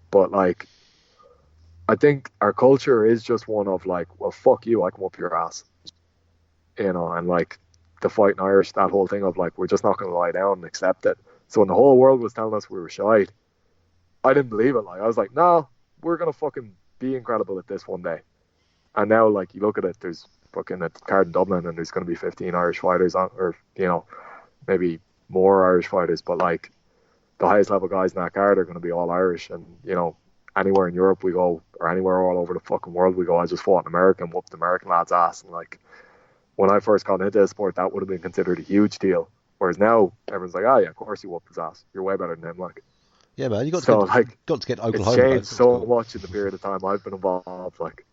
Speaker 5: But, like, I think our culture is just one of, like, well, fuck you, I come up your ass. You know, and, like, the fighting Irish, that whole thing of, like, we're just not going to lie down and accept it. So when the whole world was telling us we were shy, I didn't believe it. Like, I was like, no, we're going to fucking be incredible at this one day. And now, like, you look at it, there's fucking a card in Dublin, and there's going to be 15 Irish fighters on, or, you know, maybe more Irish fighters, but like the highest level guys in that card are going to be all Irish. And you know, anywhere in Europe we go, or anywhere all over the fucking world we go, I just fought an American, whooped the American lad's ass. And like, when I first got into the sport, that would have been considered a huge deal. Whereas now everyone's like, oh yeah, of course you whooped his ass. You're way better than him. Like,
Speaker 8: Yeah, man, you got
Speaker 5: so
Speaker 8: to get,
Speaker 5: like,
Speaker 8: got to get to Oklahoma.
Speaker 5: it's changed so
Speaker 8: cool.
Speaker 5: much in the period of time I've been involved. Like,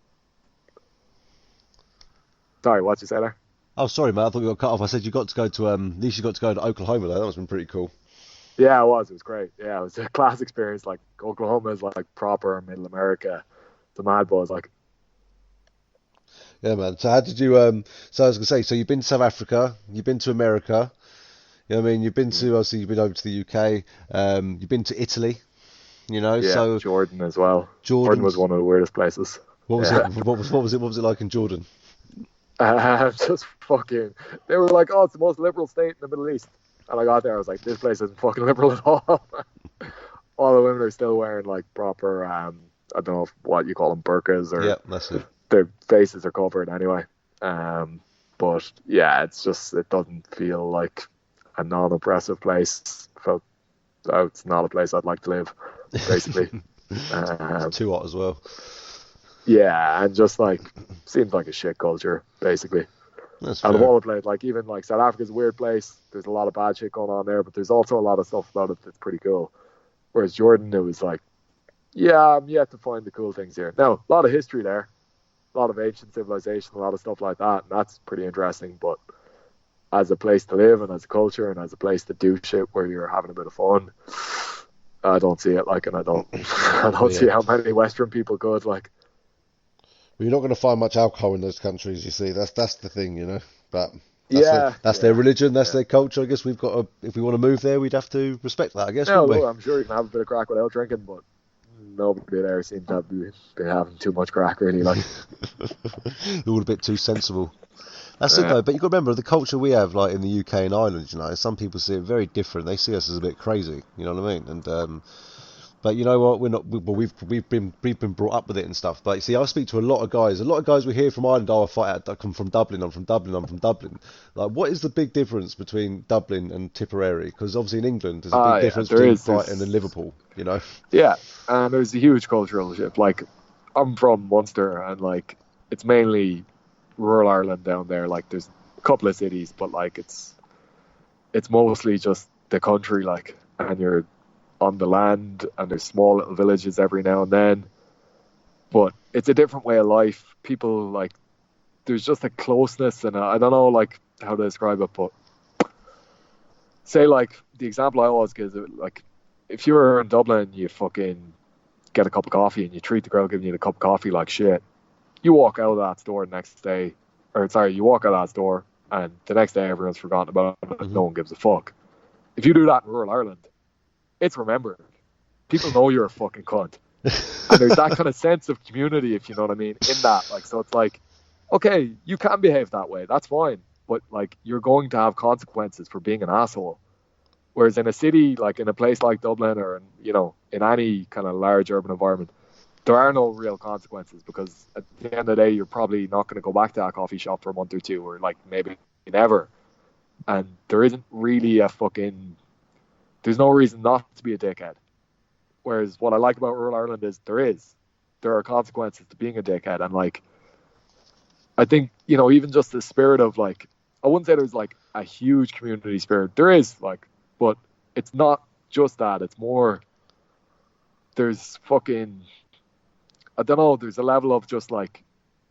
Speaker 5: sorry, what you say there?
Speaker 8: Oh, sorry, man. I thought you got cut off. I said you got to go to at least you got to go to Oklahoma though. That must have been pretty cool.
Speaker 5: Yeah, it was. It was great. Yeah, it was a class experience. Like, Oklahoma is like proper middle America. The mad buzz. Like,
Speaker 8: Yeah, man. So how did you? So I was gonna say. So you've been to South Africa. You've been to America. You know what I mean? You've been to obviously you've been over to the UK. You've been to Italy. You know.
Speaker 5: yeah,
Speaker 8: So
Speaker 5: Jordan as well.
Speaker 8: Jordan
Speaker 5: Jordan was one of the weirdest places.
Speaker 8: What was
Speaker 5: Yeah.
Speaker 8: it? What was it? What was it like in Jordan?
Speaker 5: Just fucking. They were like, "Oh, it's the most liberal state in the Middle East," and I got there. I was like, "This place isn't fucking liberal at all." All the women are still wearing like proper. I don't know what you call them, burqas, or
Speaker 8: Yeah, that's it.
Speaker 5: their faces are covered anyway. But yeah, it's just, it doesn't feel like a non-oppressive place. It's not a place I'd like to live, basically.
Speaker 8: It's too hot as well.
Speaker 5: Yeah, and just like, seems like a shit culture, basically.
Speaker 8: That's
Speaker 5: Out of
Speaker 8: fair.
Speaker 5: all the places, like even like South Africa's a weird place. There's a lot of bad shit going on there, but there's also a lot of stuff about it that's pretty cool. Whereas Jordan, it was like, yeah, I'm yet to find the cool things here. Now, a lot of history there, a lot of ancient civilization, a lot of stuff like that, and that's pretty interesting. But as a place to live and as a culture and as a place to do shit where you're having a bit of fun, I don't see it. Like, and I don't see how many Western people could like.
Speaker 8: Well, you're not going to find much alcohol in those countries. You see, that's the thing, you know. But that's their religion, that's their culture. I guess we've got to, if we want to move there, we'd have to respect that. I guess.
Speaker 5: No,
Speaker 8: wouldn't we?
Speaker 5: I'm sure you can have a bit of crack without drinking, but nobody there seems to have been having too much crack, really. Like,
Speaker 8: All a bit too sensible. That's it though. But you got to remember the culture we have, like in the UK and Ireland. You know, some people see it very different. They see us as a bit crazy. You know what I mean? And but you know what? We're not. We've been brought up with it and stuff. But you see, I speak to a lot of guys. A lot of guys we hear from Ireland. Oh, I fight out. I come from Dublin. I'm from Dublin. I'm from Dublin. Like, what is the big difference between Dublin and Tipperary? Because obviously in England, there's a big difference between Brighton and Liverpool. You know.
Speaker 5: yeah, and there's a huge cultural shift. Like, I'm from Munster, and like, it's mainly rural Ireland down there. Like, there's a couple of cities, but like, it's mostly just the country. Like, and you're on the land, and there's small little villages every now and then, but it's a different way of life. People, like, there's just a closeness, and I don't know like how to describe it, but say like the example I always give is like, if you were in Dublin, you fucking get a cup of coffee and you treat the girl giving you the cup of coffee like shit, you walk out of that store the next day, or sorry, you walk out of that store and the next day everyone's forgotten about it. No one gives a fuck. If you do that in rural Ireland, it's remembered. People know you're a fucking cunt. And there's that kind of sense of community, if you know what I mean, in that. Like, so it's like, okay, you can behave that way, that's fine, but like, you're going to have consequences for being an asshole. Whereas in a city, like in a place like Dublin, or in, you know, in any kind of large urban environment, there are no real consequences, because at the end of the day, you're probably not going to go back to that coffee shop for a month or two, or like maybe never. And there isn't really there's no reason not to be a dickhead. Whereas what I like about rural Ireland is there are consequences to being a dickhead. And like, I think, you know, even just the spirit of like, I wouldn't say there's like a huge community spirit. There is, like, but it's not just that. It's more, there's fucking, I don't know, there's a level of just like,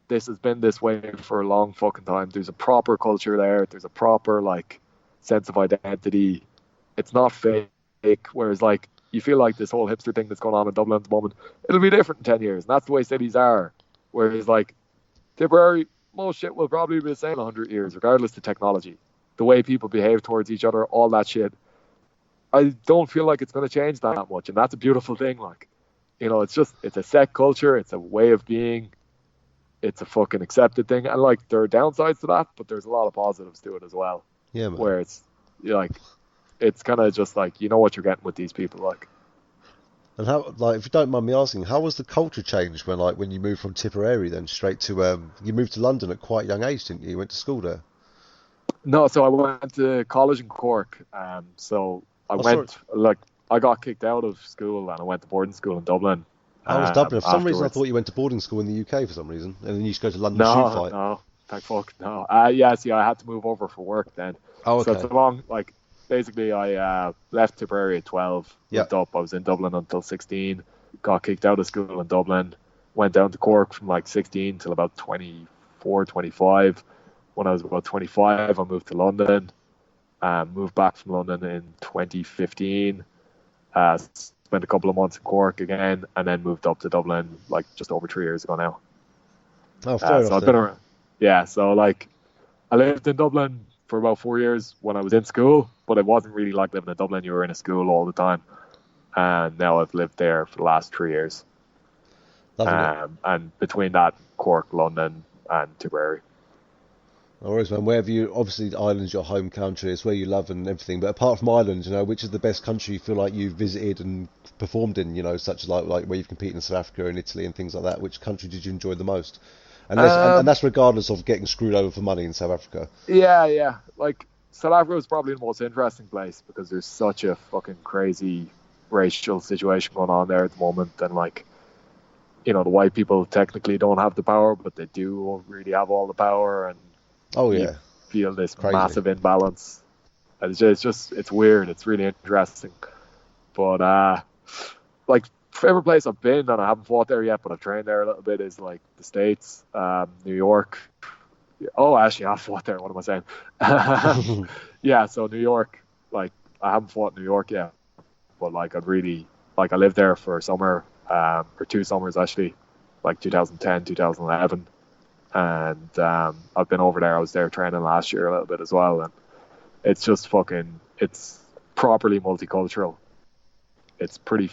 Speaker 5: this has been this way for a long fucking time. There's a proper culture there. There's a proper like sense of identity. It's not fake. Whereas like, you feel like this whole hipster thing that's going on in Dublin at the moment, it'll be different in 10 years. And that's the way cities are. Whereas like, Tipperary, most shit will probably be the same in 100 years, regardless of technology. The way people behave towards each other, all that shit. I don't feel like it's going to change that much. And that's a beautiful thing. Like, you know, it's a set culture. It's a way of being. It's a fucking accepted thing. And like, there are downsides to that, but there's a lot of positives to it as well.
Speaker 8: Yeah, man.
Speaker 5: Where it's like, it's kind of just like, you know what you're getting with these people. Like,
Speaker 8: And how, like, if you don't mind me asking, how was the culture change when you moved from Tipperary then straight to you moved to London at quite a young age, didn't you? You went to school there.
Speaker 5: No, so I went to college in Cork. So I I got kicked out of school and I went to boarding school in Dublin.
Speaker 8: I was Dublin. For some reason, I
Speaker 5: Afterwards.
Speaker 8: thought you went to boarding school in the UK for some reason, and then you used to go to London shoot
Speaker 5: No,
Speaker 8: fight.
Speaker 5: no, thank fuck, no. Yeah, see, I had to move over for work then.
Speaker 8: Oh, okay.
Speaker 5: So it's a long, like, basically I left Tipperary at 12, moved up. I was in Dublin until 16, got kicked out of school in Dublin, went down to Cork from like 16 till about 24, 25. When I was about 25, I moved to London, moved back from London in 2015, spent a couple of months in Cork again, and then moved up to Dublin like just over 3 years ago now.
Speaker 8: Oh, fair enough.
Speaker 5: So I've been around. Yeah, so like I lived in Dublin for about 4 years when I was in school, but it wasn't really like living in Dublin. You were in a school all the time. And now I've lived there for the last 3 years. And between that, Cork, London, and Tipperary.
Speaker 8: No worries, man. Wherever you, obviously, Ireland's your home country. It's where you love and everything. But apart from Ireland, which is the best country you feel like you've visited and performed in? Such as like where you've competed in South Africa and Italy and things like that. Which country did you enjoy the most? And that's regardless of getting screwed over for money in South Africa.
Speaker 5: Yeah. Like South Africa was probably the most interesting place because there's such a fucking crazy racial situation going on there at the moment, and like, the white people technically don't have the power, but they do really have all the power, and you feel this massive imbalance. And it's weird. It's really interesting. But like, favorite place I've been, and I haven't fought there yet, but I've trained there a little bit, is like the States, New York. Oh, actually, I've fought there. What am I saying? Yeah, so New York. Like, I haven't fought in New York yet, but like, I lived there for a summer, or 2 summers actually, like 2010, 2011. And I've been over there. I was there training last year a little bit as well, and it's just it's properly multicultural. It's pretty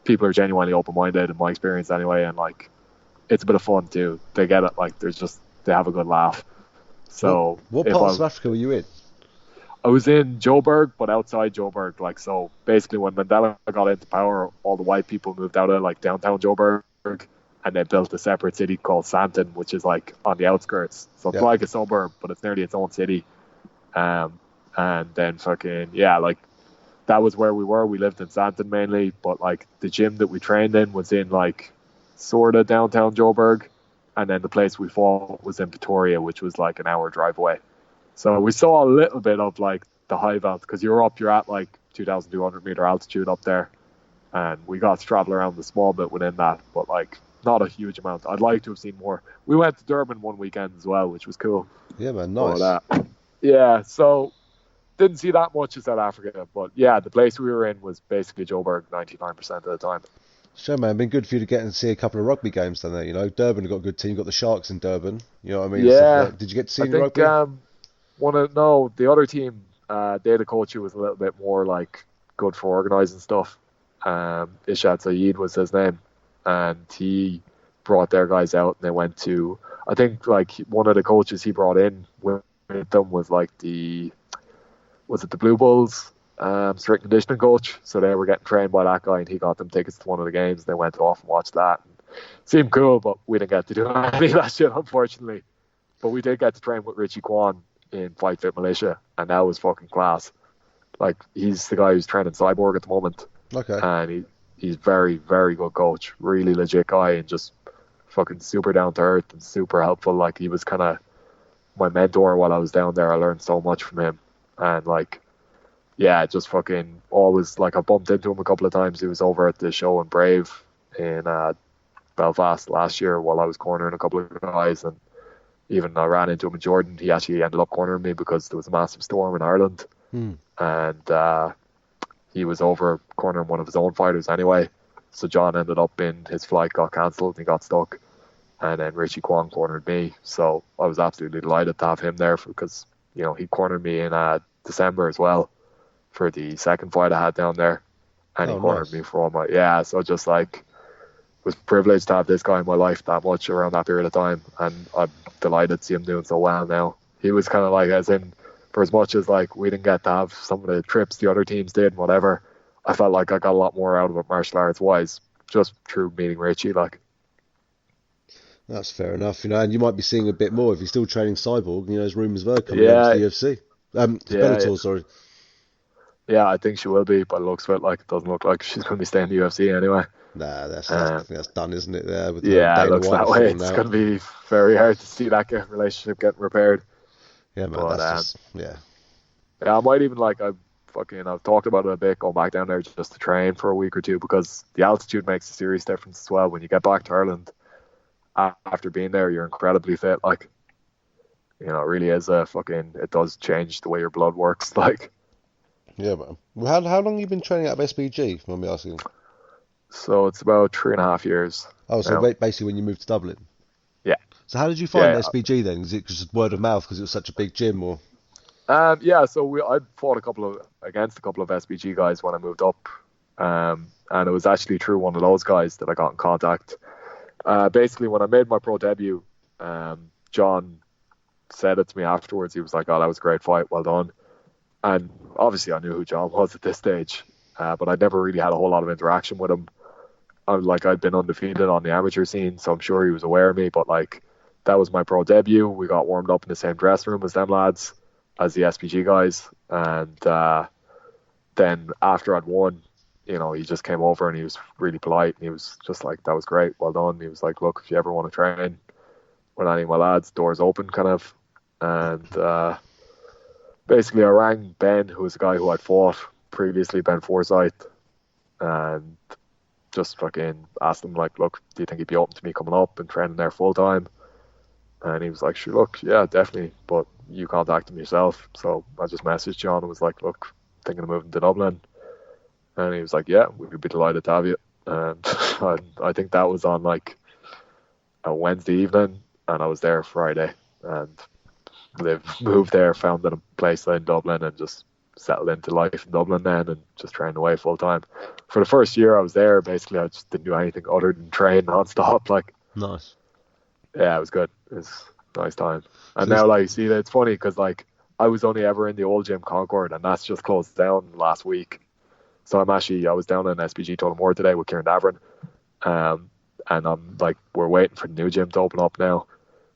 Speaker 5: people are genuinely open-minded in my experience anyway, and like, it's a bit of fun too. They get it, like, they have a good laugh. So
Speaker 8: what parts of Africa were you in?
Speaker 5: I was in Joburg, but outside Joburg. Like, so basically when Mandela got into power, all the white people moved out of like downtown Joburg, and they built a separate city called Sandton, which is like on the outskirts. So it's like a suburb, but it's nearly its own city. And then like, that was where we were. We lived in Sandton mainly, but like the gym that we trained in was in like sort of downtown Joburg, and then the place we fought was in Pretoria, which was like an hour drive away. So we saw a little bit of like the high veld, because you're at like 2,200 meter altitude up there, and we got to travel around the small bit within that, but like not a huge amount. I'd like to have seen more. We went to Durban one weekend as well, which was cool.
Speaker 8: Yeah, man, nice.
Speaker 5: But, so didn't see that much of South Africa, but yeah, the place we were in was basically Joburg 99% of the time.
Speaker 8: Sure, man. Been good for you to get and see a couple of rugby games down there. Durban have got a good team. You've got the Sharks in Durban. You know what I mean?
Speaker 5: Yeah.
Speaker 8: Did you get to see any rugby?
Speaker 5: The other team, the coach who was a little bit more like good for organising stuff. Ishad Saeed was his name, and he brought their guys out, and they went to, I think like one of the coaches he brought in with them was like the Blue Bulls strength conditioning coach. So they were getting trained by that guy, and he got them tickets to one of the games. They went off and watched that. And seemed cool, but we didn't get to do any of that shit, unfortunately. But we did get to train with Richie Kwan in Fight Fit Malaysia, and that was fucking class. Like, he's the guy who's training Cyborg at the moment.
Speaker 8: Okay.
Speaker 5: And he's very, very good coach. Really legit guy, and just fucking super down to earth and super helpful. Like, he was kind of my mentor while I was down there. I learned so much from him. And like, yeah, just fucking always, like, I bumped into him a couple of times. He was over at the show in Brave in Belfast last year while I was cornering a couple of guys, and even I ran into him in Jordan. He actually ended up cornering me because there was a massive storm in Ireland, and he was over cornering one of his own fighters anyway. So John ended up his flight got cancelled and he got stuck, and then Richie Kwan cornered me. So I was absolutely delighted to have him there because, he cornered me in December as well for the second fight I had down there, and he cornered me for all my so just like, was privileged to have this guy in my life that much around that period of time, and I'm delighted to see him doing so well now. He was kind of like, as in, for as much as like we didn't get to have some of the trips the other teams did and whatever, I felt like I got a lot more out of it martial arts wise just through meeting Richie. Like,
Speaker 8: That's fair enough, and you might be seeing a bit more if he's still training Cyborg. There's rumours of her coming over
Speaker 5: Yeah,
Speaker 8: to the UFC.
Speaker 5: yeah,
Speaker 8: Bellator, sorry.
Speaker 5: yeah. I think she will be, but it looks a bit like it doesn't look like she's going to be staying in the UFC anyway.
Speaker 8: Nah, I
Speaker 5: Um,
Speaker 8: think that's done, isn't it? There with
Speaker 5: yeah, it
Speaker 8: Dana
Speaker 5: looks
Speaker 8: White
Speaker 5: that way.
Speaker 8: falling
Speaker 5: It's
Speaker 8: out.
Speaker 5: going to be very hard to see that relationship getting repaired.
Speaker 8: Yeah, man,
Speaker 5: But
Speaker 8: that's just yeah.
Speaker 5: yeah, I might even I've talked about it a bit, going back down there just to train for a week or two, because the altitude makes a serious difference as well. When you get back to Ireland after being there, you're incredibly fit. Like, it really is it does change the way your blood works. Like,
Speaker 8: Yeah, man. Well, how long have you been training out of SBG? If I'm asking.
Speaker 5: so it's about 3.5 years.
Speaker 8: Oh, so
Speaker 5: now.
Speaker 8: basically when you moved to Dublin.
Speaker 5: Yeah.
Speaker 8: So how did you find
Speaker 5: Yeah.
Speaker 8: SBG then? Is it just word of mouth because it was such a big gym, or?
Speaker 5: Yeah, so I fought against a couple of SBG guys when I moved up, and it was actually through one of those guys that I got in contact. Basically, when I made my pro debut, John said it to me afterwards. He was like, "Oh, that was a great fight, well done." And obviously, I knew who John was at this stage, but I never really had a whole lot of interaction with him. I'd been undefeated on the amateur scene, so I'm sure he was aware of me. But that was my pro debut. We got warmed up in the same dressing room as them lads, as the SPG guys, and then after I'd won, he just came over and he was really polite, and he was just like, "That was great, well done." He was like, "Look, if you ever want to train with any of my lads, doors open," kind of. And basically, I rang Ben, who was a guy who I'd fought previously, Ben Forsyth, and just asked him, like, "Look, do you think he'd be open to me coming up and training there full time?" And he was like, "Sure, look, yeah, definitely, but you contact him yourself." So I just messaged John and was like, "Look, thinking of moving to Dublin." And he was like, "Yeah, we could be delighted to have you." And I think that was on a Wednesday evening, and I was there Friday, and they've moved there, found a place in Dublin, and just settled into life in Dublin then, and just trained away full time. For the first year I was there, basically I just didn't do anything other than train non-stop.
Speaker 8: Nice.
Speaker 5: Yeah, it was good. It was a nice time. And
Speaker 8: So
Speaker 5: now, see, it's funny because I was only ever in the old gym Concord, and that's just closed down last week. So I was down in SPG Tullamore today with Kieran Davern, and I'm we're waiting for the new gym to open up now.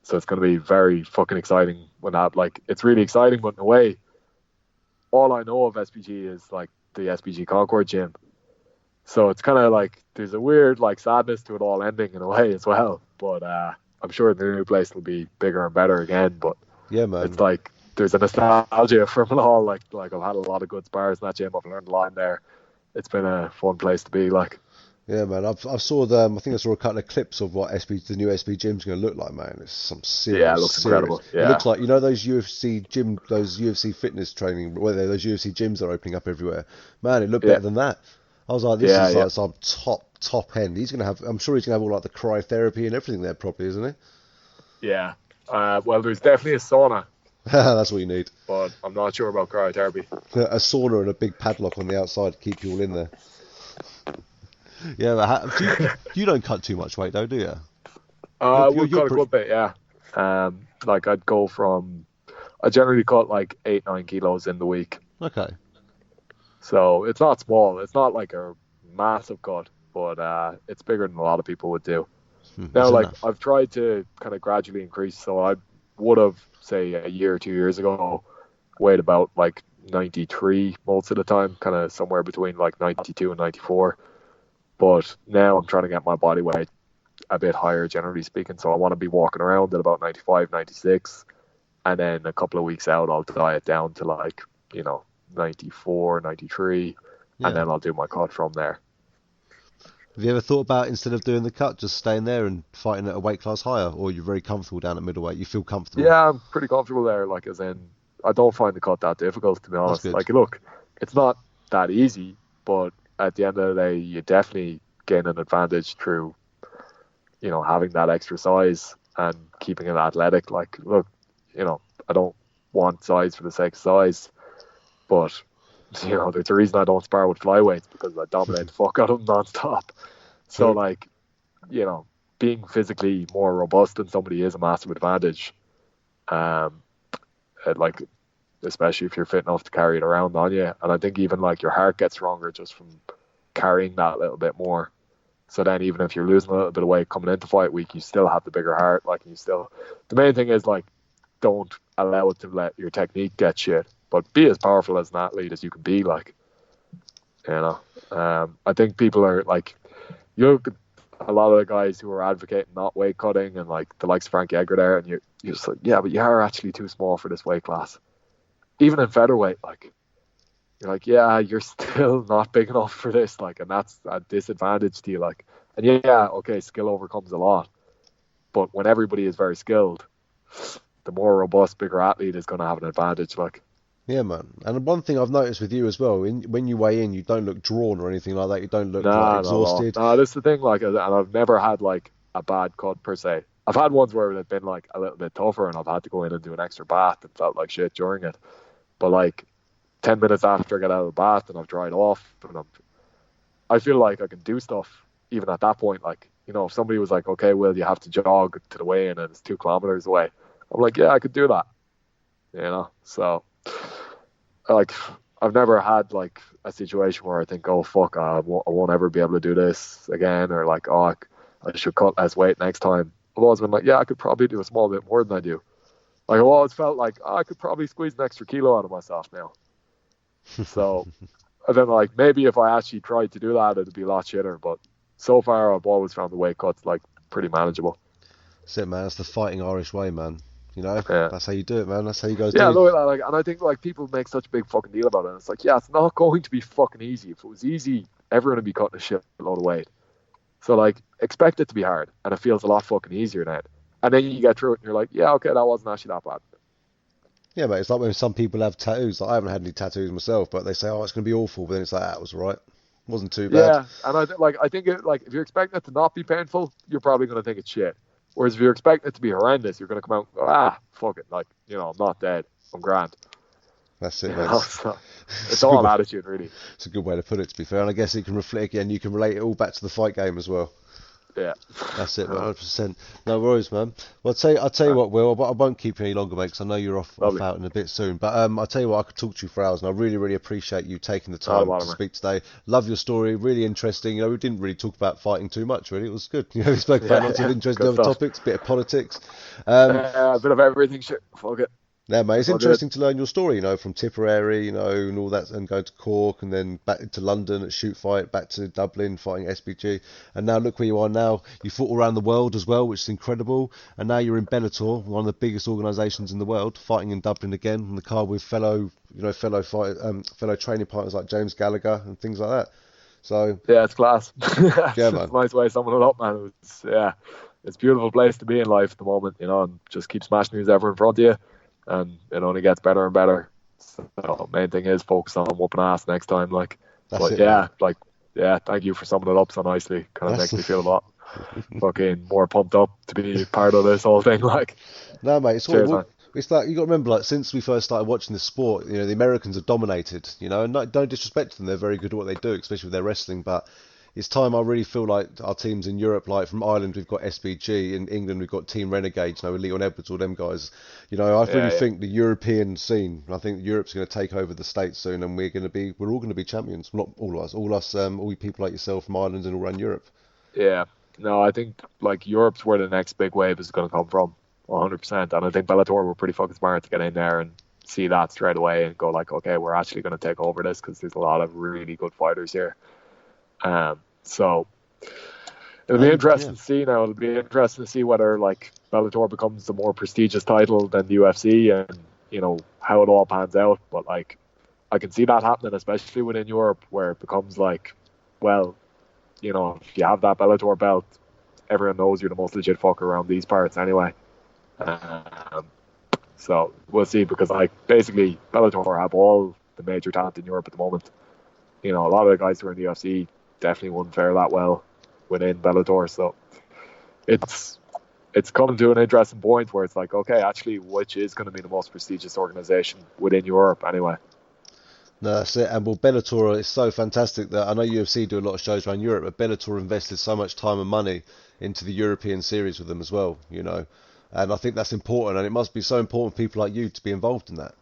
Speaker 5: So it's going to be very fucking exciting when that, it's really exciting, but in a way, all I know of SPG is the SPG Concord gym. So it's kind of there's a weird sadness to it all ending in a way as well. But I'm sure the new place will be bigger and better again. But
Speaker 8: yeah, man.
Speaker 5: it's there's a nostalgia from it all. I've had a lot of good spars in that gym. I've learned a lot in there. It's been a fun place to be.
Speaker 8: Yeah, man. I saw them. I think I saw a couple of clips of what the new SB gym's going to look like, man. It's some serious.
Speaker 5: Yeah, it looks incredible. Yeah.
Speaker 8: It looks like those UFC fitness training, those UFC gyms are opening up everywhere. Man, it looked better than that. I was like, this is some top end. I'm sure he's gonna have all the cryotherapy and everything there properly, isn't he?
Speaker 5: Yeah. Well, there's definitely a sauna.
Speaker 8: That's what you need.
Speaker 5: But I'm not sure about cryotherapy.
Speaker 8: A sauna and a big padlock on the outside to keep you all in there. Yeah, you don't cut too much weight though, do you?
Speaker 5: We'll cut a good bit, yeah. I'd go I generally cut 8-9 kilos in the week.
Speaker 8: Okay.
Speaker 5: So it's not small. It's not a massive cut, but it's bigger than a lot of people would do. Now, I've tried to kind of gradually increase. So I would have, say, a year or 2 years ago, weighed about 93 most of the time, kind of somewhere between 92 and 94. But now I'm trying to get my body weight a bit higher, generally speaking. So I want to be walking around at about 95, 96. And then a couple of weeks out, I'll diet down to 94, 93. And then I'll do my cut from there.
Speaker 8: Have you ever thought about, instead of doing the cut, just staying there and fighting at a weight class higher? Or you're very comfortable down at middleweight? You feel comfortable?
Speaker 5: Yeah, I'm pretty comfortable there. As in, I don't find the cut that difficult, to be honest. Look, it's not that easy, but at the end of the day, you definitely gain an advantage through, having that extra size and keeping it athletic. Look, I don't want size for the sake of size, but there's a reason I don't spar with flyweights, because I dominate the fuck out of them non-stop. So being physically more robust than somebody is a massive advantage. Especially if you're fit enough to carry it around on you. And I think even your heart gets stronger just from carrying that little bit more. So then even if you're losing a little bit of weight coming into fight week, you still have the bigger heart. Like, the main thing is, like, don't allow it to let your technique get shit, but be as powerful as an athlete as you can be. Like, I think people are like, you look at a lot of the guys who are advocating not weight cutting and like the likes of Frankie Edgar there, and you're just like, yeah, but you are actually too small for this weight class. Even in featherweight, like, you're like, yeah, you're still not big enough for this, like, and that's a disadvantage to you, like. And yeah, okay, skill overcomes a lot, but when everybody is very skilled, the more robust, bigger athlete is going to have an advantage, like.
Speaker 8: Yeah, man. And one thing I've noticed with you as well, when you weigh in, you don't look drawn or anything like that. You don't look like exhausted.
Speaker 5: No, this is the thing, like, and I've never had like a bad cut per se. I've had ones where they've been like a little bit tougher and I've had to go in and do an extra bath and felt like shit during it. But like 10 minutes after I get out of the bath and I've dried off, and I feel like I can do stuff even at that point. Like, you know, if somebody was like, okay, well, you have to jog to the weigh-in and it's 2 kilometers away, I'm like, yeah, I could do that. You know, so like, I've never had like a situation where I think, oh fuck, I won't ever be able to do this again, or like, oh, I should cut less weight next time. I've always been like, yeah, I could probably do a small bit more than I do. Like, I've always felt like, oh, I could probably squeeze an extra kilo out of myself now. So, and then like, maybe if I actually tried to do that, it'd be a lot shitter. But so far, I've always found the weight cuts like pretty manageable.
Speaker 8: That's it, man. That's the fighting Irish way, man. You know,
Speaker 5: yeah.
Speaker 8: That's how you do it, man. That's how you guys
Speaker 5: do it.
Speaker 8: Yeah,
Speaker 5: like, and I think like people make such a big fucking deal about it. It's like, yeah, it's not going to be fucking easy. If it was easy, everyone would be cutting a shit load of weight. So like, expect it to be hard, and it feels a lot fucking easier now. And then you get through it, and you're like, yeah, okay, that wasn't actually that bad.
Speaker 8: Yeah, mate. It's like when some people have tattoos. Like, I haven't had any tattoos myself, but they say, oh, it's going to be awful. But then it's like, that was right. It wasn't too bad.
Speaker 5: Yeah, and I think if you're expecting it to not be painful, you're probably going to think it's shit. Whereas if you're expecting it to be horrendous, you're going to come out and go, fuck it. Like, you know, I'm not dead. I'm grand.
Speaker 8: That's it, mate.
Speaker 5: It's all attitude, really.
Speaker 8: It's a good way to put it, to be fair. And I guess it can reflect, and you can relate it all back to the fight game as well.
Speaker 5: Yeah.
Speaker 8: That's it, 100%. No worries, man. Well, I'll tell you what, Will, I won't keep you any longer, mate, because I know you're off out in a bit soon. But I'll tell you what, I could talk to you for hours, and I really, really appreciate you taking the time to speak today. Love your story, really interesting. You know, we didn't really talk about fighting too much, really. It was good. You know, we spoke about lots of interesting other topics, bit of politics.
Speaker 5: A bit of everything, shit. Fuck it.
Speaker 8: Yeah, mate, it's interesting to learn your story, you know, from Tipperary, you know, and all that, and going to Cork, and then back to London at Shoot Fight, back to Dublin fighting SBG, and now look where you are now. You fought all around the world as well, which is incredible, and now you're in Bellator, one of the biggest organisations in the world, fighting in Dublin again, on the card with fellow training partners like James Gallagher and things like that. So
Speaker 5: yeah, it's class.
Speaker 8: Yeah, man.
Speaker 5: It's a nice way of summing it up, man. It's a beautiful place to be in life at the moment, you know, and just keep smashing who's ever in front of you. And it only gets better and better. So main thing is focus on whooping ass next time. Like, thank you for summing it up so nicely. Kind of makes me feel a lot fucking more pumped up to be part of this whole thing. Like,
Speaker 8: no, mate,
Speaker 5: cheers, man.
Speaker 8: It's like, you got to remember, like, since we first started watching this sport, you know, the Americans have dominated. You know, and don't disrespect them; they're very good at what they do, especially with their wrestling. But it's time, I really feel like our teams in Europe, like from Ireland, we've got SBG. In England, we've got Team Renegade, you know, with Leon Edwards, all them guys. You know, I really think the European scene, I think Europe's going to take over the States soon, and we're all going to be champions. Not all of us, all you people like yourself from Ireland and all around Europe.
Speaker 5: Yeah, no, I think like Europe's where the next big wave is going to come from, 100%. And I think Bellator were pretty fucking smart to get in there and see that straight away and go like, okay, we're actually going to take over this because there's a lot of really good fighters here. So it'll be interesting to see now. It'll be interesting to see whether like Bellator becomes the more prestigious title than the UFC, and you know how it all pans out. But like, I can see that happening, especially within Europe, where it becomes like, well, you know, if you have that Bellator belt, everyone knows you're the most legit fucker around these parts anyway. So we'll see, because like basically Bellator have all the major talent in Europe at the moment. You know, a lot of the guys who are in the UFC definitely wouldn't fare that well within Bellator. So it's coming to an interesting point where it's like, okay, actually, which is going to be the most prestigious organization within Europe anyway?
Speaker 8: No, that's it. And well, Bellator is so fantastic that I know UFC do a lot of shows around Europe, but Bellator invested so much time and money into the European series with them as well, you know. And I think that's important, and it must be so important for people like you to be involved in that.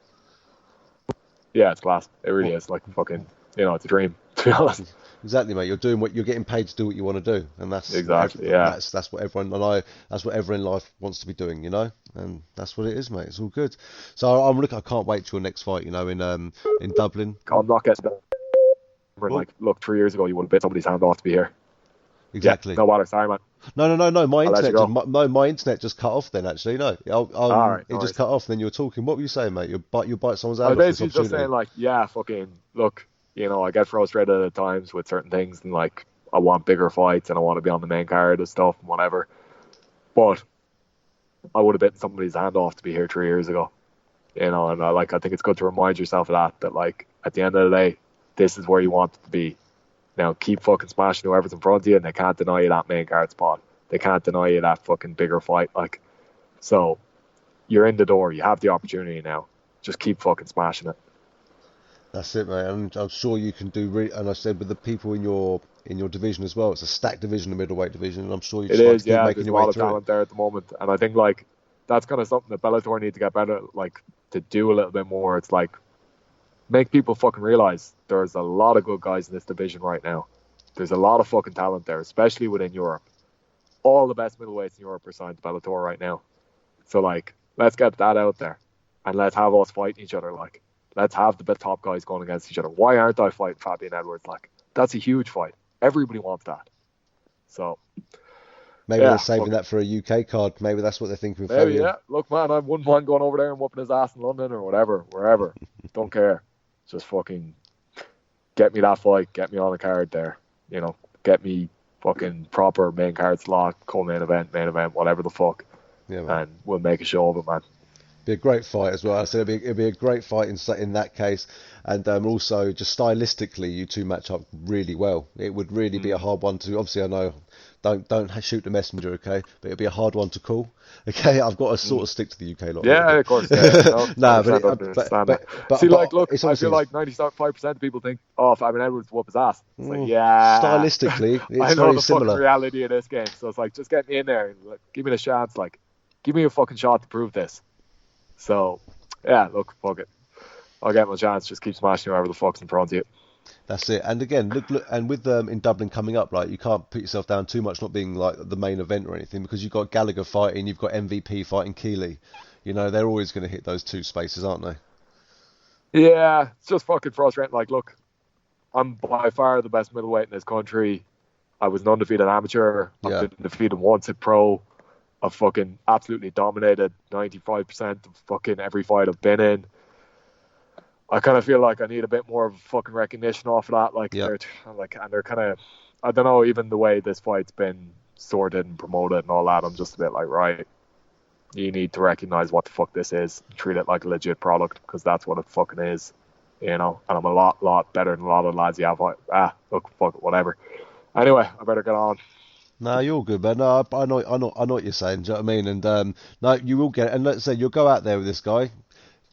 Speaker 8: Yeah,
Speaker 5: it's class. It really is. Like fucking, you know, it's a dream, to be honest.
Speaker 8: Exactly, mate. You're getting paid to do what you want to do, and that's
Speaker 5: Exactly, yeah.
Speaker 8: That's what everyone that's what everyone in life wants to be doing, and that's what it is, mate. It's all good. So I can't wait till your next fight, in Dublin.
Speaker 5: I'm not getting that. Like, look, 3 years ago you would have bit somebody's hand off to be here.
Speaker 8: Exactly.
Speaker 5: Yeah, no bother, sorry, man.
Speaker 8: No. My
Speaker 5: I'll let you go.
Speaker 8: my internet just cut off then. Actually, no.
Speaker 5: All right,
Speaker 8: It just cut off. Then you were talking. What were you saying, mate? You bite someone's hand
Speaker 5: I
Speaker 8: off.
Speaker 5: was basically just saying, like, yeah, fucking look. I get frustrated at times with certain things, and like I want bigger fights and I want to be on the main card and stuff and whatever. But I would have bitten somebody's hand off to be here 3 years ago. And I think it's good to remind yourself of that like at the end of the day, this is where you want it to be. Now keep fucking smashing whoever's in front of you, and they can't deny you that main card spot. They can't deny you that fucking bigger fight. Like, so you're in the door. You have the opportunity now. Just keep fucking smashing it.
Speaker 8: That's it, mate. And I'm sure you can do. And I said with the people in your division as well, it's a stacked division, the middleweight division, and I'm sure you just
Speaker 5: it is,
Speaker 8: keep making
Speaker 5: there's
Speaker 8: your
Speaker 5: a lot
Speaker 8: way
Speaker 5: of
Speaker 8: through
Speaker 5: talent there at the moment, and I think like that's kind of something that Bellator need to get better, like to do a little bit more. It's like make people fucking realize there's a lot of good guys in this division right now. There's a lot of fucking talent there, especially within Europe. All the best middleweights in Europe are signed to Bellator right now. So like, let's get that out there, and let's have us fighting each other. Like, let's have the top guys going against each other. Why aren't I fighting Fabian Edwards? Like, that's a huge fight. Everybody wants that. So
Speaker 8: maybe they're saving that for a UK card. Maybe that's what they're thinking. With
Speaker 5: maybe,
Speaker 8: Fabian.
Speaker 5: yeah. Look, man, I wouldn't mind going over there and whooping his ass in London or whatever, wherever. Don't care. Just fucking get me that fight. Get me on the card there. Get me fucking proper main card slot, main event, whatever the fuck.
Speaker 8: Yeah, man.
Speaker 5: And we'll make a show of it, man.
Speaker 8: Be a great fight as well. I said it'd be a great fight in that case, and also just stylistically, you two match up really well. It would really be a hard one to. Obviously, I know, don't shoot the messenger, okay? But it'd be a hard one to call, okay? I've got to sort of stick to the UK lot.
Speaker 5: Yeah, of course. Yeah,
Speaker 8: no,
Speaker 5: but see, like, look, I feel like 95% of people think, oh, Fabian Edwards whoop his ass. It's like, yeah.
Speaker 8: Stylistically, it's
Speaker 5: I know
Speaker 8: very
Speaker 5: the
Speaker 8: similar.
Speaker 5: fucking reality of this game, so it's like, just get me in there and like, give me the chance. Like, give me a fucking shot to prove this. So, yeah, look, fuck it. I'll get my chance. Just keep smashing whoever the fuck's in front of you.
Speaker 8: That's it. And again, look, and with in Dublin coming up, like you can't put yourself down too much, not being like the main event or anything, because you've got Gallagher fighting, you've got MVP fighting Keeley. They're always going to hit those two spaces, aren't they?
Speaker 5: Yeah, it's just fucking frustrating. Like, look, I'm by far the best middleweight in this country. I was an undefeated amateur. I've been defeated once at pro. I've fucking absolutely dominated 95% of fucking every fight I've been in. I kind of feel like I need a bit more of fucking recognition off of that. Like, they're kind of, I don't know, even the way this fight's been sorted and promoted and all that, I'm just a bit like, right, you need to recognize what the fuck this is, treat it like a legit product, because that's what it fucking is, and I'm a lot better than a lot of the lads you have. Look, fuck it, whatever. Anyway, I better get on.
Speaker 8: No, you're good, man. No, I know what you're saying. Do you know what I mean? And no, you will get it. And let's say you'll go out there with this guy. Do you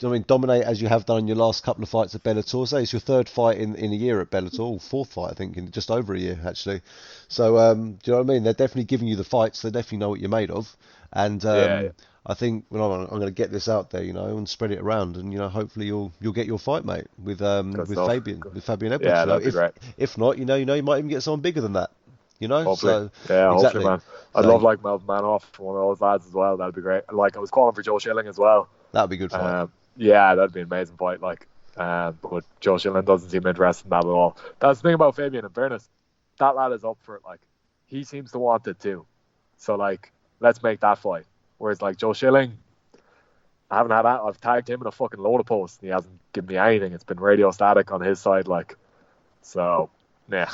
Speaker 8: know what I mean? Dominate as you have done in your last couple of fights at Bellator. Say it's your third fight in a year at Bellator, fourth fight I think, in just over a year actually. So do you know what I mean? They're definitely giving you the fights. They definitely know what you're made of. And I think I'm going to get this out there, and spread it around, and hopefully you'll get your fight, mate, with Fabian Edwards.
Speaker 5: Yeah, that'd be great.
Speaker 8: If not, you might even get someone bigger than that.
Speaker 5: Hopefully.
Speaker 8: So,
Speaker 5: hopefully, man. I'd love like Melvin Manoff, one of those lads as well. That'd be great. Like, I was calling for Joe Schilling as well.
Speaker 8: That'd be good fight.
Speaker 5: Yeah, that'd be an amazing fight. Like, but Joe Schilling doesn't seem interested in that at all. That's the thing about Fabian. In fairness, that lad is up for it. Like, he seems to want it too. So like, let's make that fight. Whereas like Joe Schilling, I haven't had that. I've tagged him in a fucking load of posts, and he hasn't given me anything. It's been radio static on his side. Like, so. Yeah,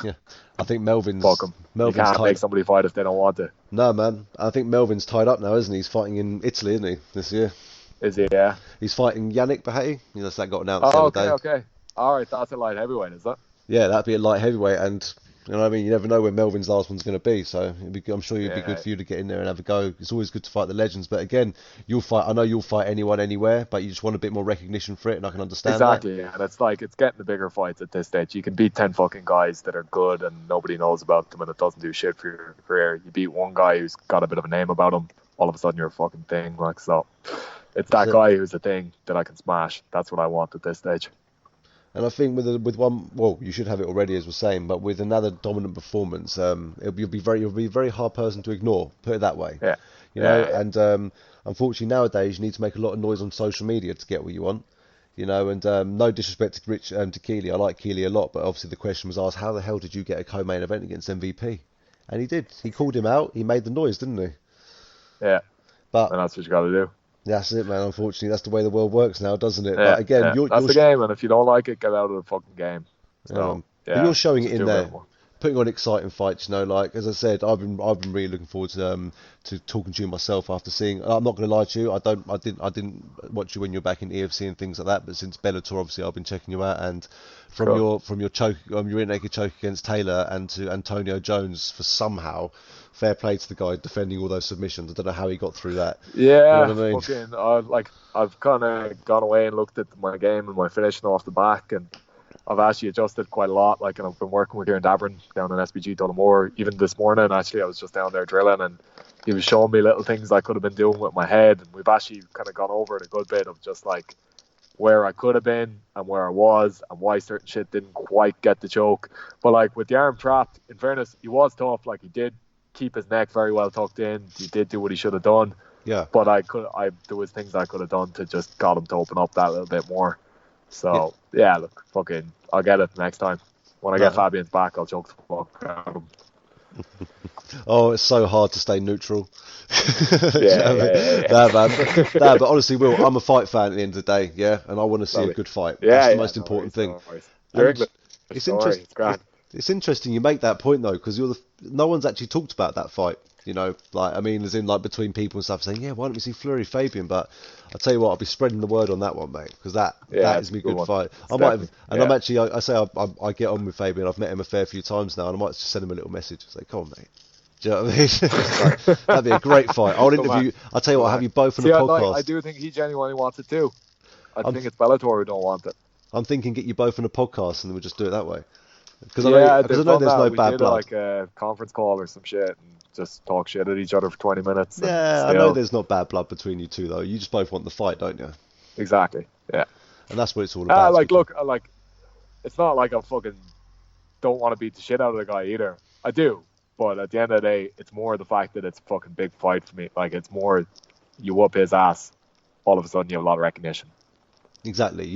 Speaker 8: I think Melvin's.
Speaker 5: Fuck him. You can't make somebody fight if they don't want to.
Speaker 8: No, man. I think Melvin's tied up now, isn't he? He's fighting in Italy, isn't he, this year?
Speaker 5: Is he? Yeah.
Speaker 8: He's fighting Yannick Bahati. That got announced the other day.
Speaker 5: Okay. All right, that's a light heavyweight, is that?
Speaker 8: Yeah, that'd be a light heavyweight, and you know what I mean. You never know when Melvin's last one's going to be, so I'm sure it'd be good for you to get in there and have a go. It's always good to fight the legends, but again, I know you'll fight anyone anywhere, but you just want a bit more recognition for it, and I can understand
Speaker 5: exactly,
Speaker 8: that.
Speaker 5: Yeah, and it's like, it's getting the bigger fights at this stage. You can beat 10 fucking guys that are good and nobody knows about them and it doesn't do shit for your career. You beat one guy who's got a bit of a name about him, all of a sudden you're a fucking thing. Like, so it's that guy who's a thing that I can smash. That's what I want at this stage.
Speaker 8: And I think with one, well, you should have it already, as we're saying, but with another dominant performance, you'll be a very hard person to ignore. Put it that way.
Speaker 5: Yeah.
Speaker 8: You know, and unfortunately nowadays you need to make a lot of noise on social media to get what you want. You know, and no disrespect to to Keely, I like Keely a lot, but obviously the question was asked, how the hell did you get a co-main event against MVP? And he did. He called him out. He made the noise, didn't he?
Speaker 5: Yeah.
Speaker 8: But
Speaker 5: And that's what you got to do.
Speaker 8: that's it, man. Unfortunately, that's the way the world works now, doesn't it?
Speaker 5: Yeah,
Speaker 8: But again,
Speaker 5: yeah. That's the game, and if you don't like it, get out of the fucking game. So,
Speaker 8: but you're showing it
Speaker 5: just
Speaker 8: in
Speaker 5: do
Speaker 8: there,
Speaker 5: it more.
Speaker 8: putting on exciting fights. You know, like as I said, I've been really looking forward to talking to you myself after seeing. I'm not going to lie to you, I didn't watch you when you're back in EFC and things like that. But since Bellator, obviously, I've been checking you out, and from your choke, your rear naked choke against Taylor and to Antonio Jones for somehow. Fair play to the guy defending all those submissions. I don't know how he got through that.
Speaker 5: Yeah,
Speaker 8: you know what I mean?
Speaker 5: I've kind of gone away and looked at my game and my finishing off the back, and I've actually adjusted quite a lot. Like, and I've been working with Kieran Dabrin down in SBG Tullamore. Even this morning, actually, I was just down there drilling, and he was showing me little things I could have been doing with my head. And we've actually kind of gone over it a good bit of just like where I could have been and where I was and why certain shit didn't quite get the choke. But like with the arm trapped, in fairness, he was tough. Like, he did keep his neck very well tucked in. He did do what he should have done.
Speaker 8: Yeah.
Speaker 5: But there was things I could have done to just got him to open up that little bit more. So yeah, look, fucking, I'll get it next time. When I get Fabian's back, I'll choke the fuck out of him.
Speaker 8: Oh, it's so hard to stay neutral.
Speaker 5: Yeah.
Speaker 8: But honestly, Will, I'm a fight fan at the end of the day, yeah, and I want to see a good fight. That's the most important thing. It's interesting.
Speaker 5: It's grand.
Speaker 8: It's interesting you make that point though, because no one's actually talked about that fight. You know, like, I mean, as in like between people and stuff saying, yeah, why don't we see Fleury Fabian? But I'll tell you what, I'll be spreading the word on that one, mate, because that is a good fight. I'm actually, I get on with Fabian. I've met him a fair few times now, and I might just send him a little message and say, come on, mate. Do you know what I mean? That'd be a great fight. I'll interview. I'll tell you what, I'll have you both on the podcast.
Speaker 5: I do think he genuinely wants it too. I think it's Bellator who don't want it.
Speaker 8: I'm thinking get you both on a podcast and then we'll just do it that way. Because
Speaker 5: I
Speaker 8: know there's no bad blood.
Speaker 5: Like a conference call or some shit and just talk shit at each other for 20 minutes.
Speaker 8: Yeah, I know there's not bad blood between you two though. You just both want the fight, don't you?
Speaker 5: Exactly. Yeah.
Speaker 8: And that's what it's all about.
Speaker 5: It's not like I fucking don't want to beat the shit out of the guy either. I do. But at the end of the day, it's more the fact that it's a fucking big fight for me. Like, it's more you whoop his ass, all of a sudden you have a lot of recognition.
Speaker 8: Exactly.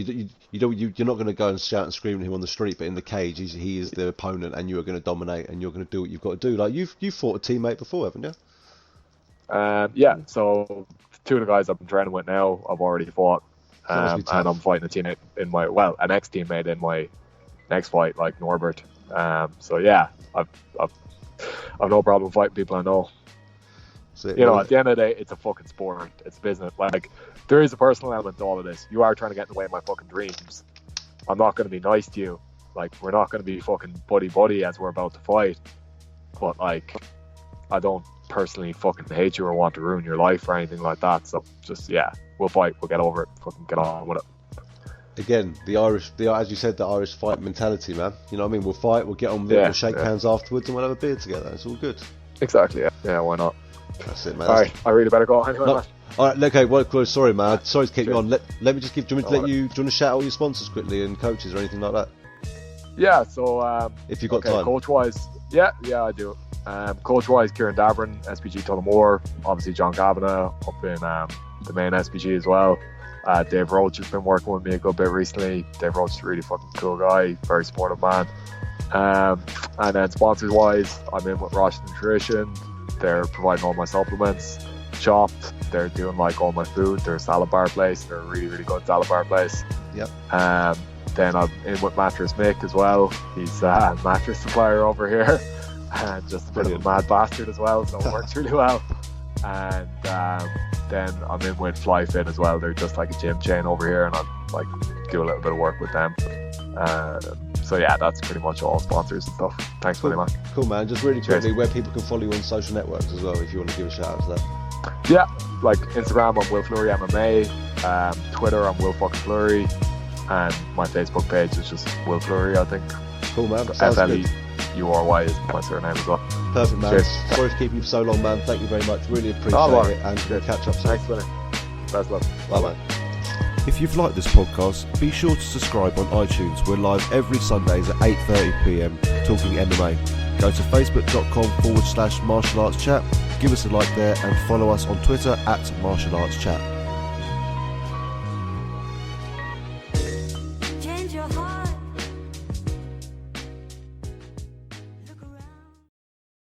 Speaker 8: You're not going to go and shout and scream at him on the street, but in the cage, he is the opponent, and you are going to dominate, and you're going to do what you've got to do. Like you've fought a teammate before, haven't you?
Speaker 5: Yeah. So two of the guys I've been training with now, I've already fought, and I'm fighting a teammate an ex-teammate in my next fight, like Norbert. So yeah, I've no problem fighting people I know. At the end of the day, it's a fucking sport. It's business. Like, there is a personal element to all of this. You are trying to get in the way of my fucking dreams. I'm not going to be nice to you. Like, we're not going to be fucking buddy as we're about to fight. But, like, I don't personally fucking hate you or want to ruin your life or anything like that. So, just, yeah, we'll fight. We'll get over it. Fucking get on with it.
Speaker 8: Again, as you said, the Irish fight mentality, man. You know what I mean? We'll fight, we'll get on with it, we'll shake hands afterwards, and we'll have a beer together. It's all good.
Speaker 5: Exactly, yeah. Yeah, why not?
Speaker 8: That's it, man.
Speaker 5: All right, I really better go. Anyway,
Speaker 8: all right, okay. Well, sorry, man. Sorry to keep you on. Let me just give. Do you want to shout out all your sponsors quickly and coaches or anything like that?
Speaker 5: Yeah. So
Speaker 8: if you've got time,
Speaker 5: coach wise, yeah, I do. Coach wise, Kieran Dabrin, SPG Tullamore. Obviously, John Kavanagh up in the main SPG as well. Dave Roach has been working with me a good bit recently. Dave Roach is a really fucking cool guy, very supportive man. And then sponsors wise, I'm in with Rosh Nutrition. They're providing all my supplements. Chopped, they're doing like all my food. They're a salad bar place. They're a really, really good salad bar place.
Speaker 8: Yep.
Speaker 5: Then I'm in with Mattress Mick as well. He's a mattress supplier over here. And just a bit of a mad bastard as well, so it works really well. And then I'm in with Fly Fit as well. They're just like a gym chain over here, and I like do a little bit of work with them. So yeah, that's pretty much all sponsors and stuff. Thanks very much.
Speaker 8: Cool, man. Just really quickly, where people can follow you on social networks as well, if you want to give a shout out to that.
Speaker 5: Yeah, like Instagram, I'm Will Fleury MMA. Twitter, I'm Will fucking Fleury, and my Facebook page is just Will Fleury, I think.
Speaker 8: Cool, man. Sounds good.
Speaker 5: Fleury is my surname as well.
Speaker 8: Perfect, man.
Speaker 5: Cheers.
Speaker 8: Sorry to keep you for so long, man. Thank you very much. Really appreciate it, and we'll catch up soon.
Speaker 5: Thanks, Vinny. Best luck.
Speaker 8: Bye, man. If you've liked this podcast, be sure to subscribe on iTunes. We're live every Sundays at 8:30pm talking MMA. Go to facebook.com/martial arts chat, give us a like there, and follow us on Twitter @martial arts chat.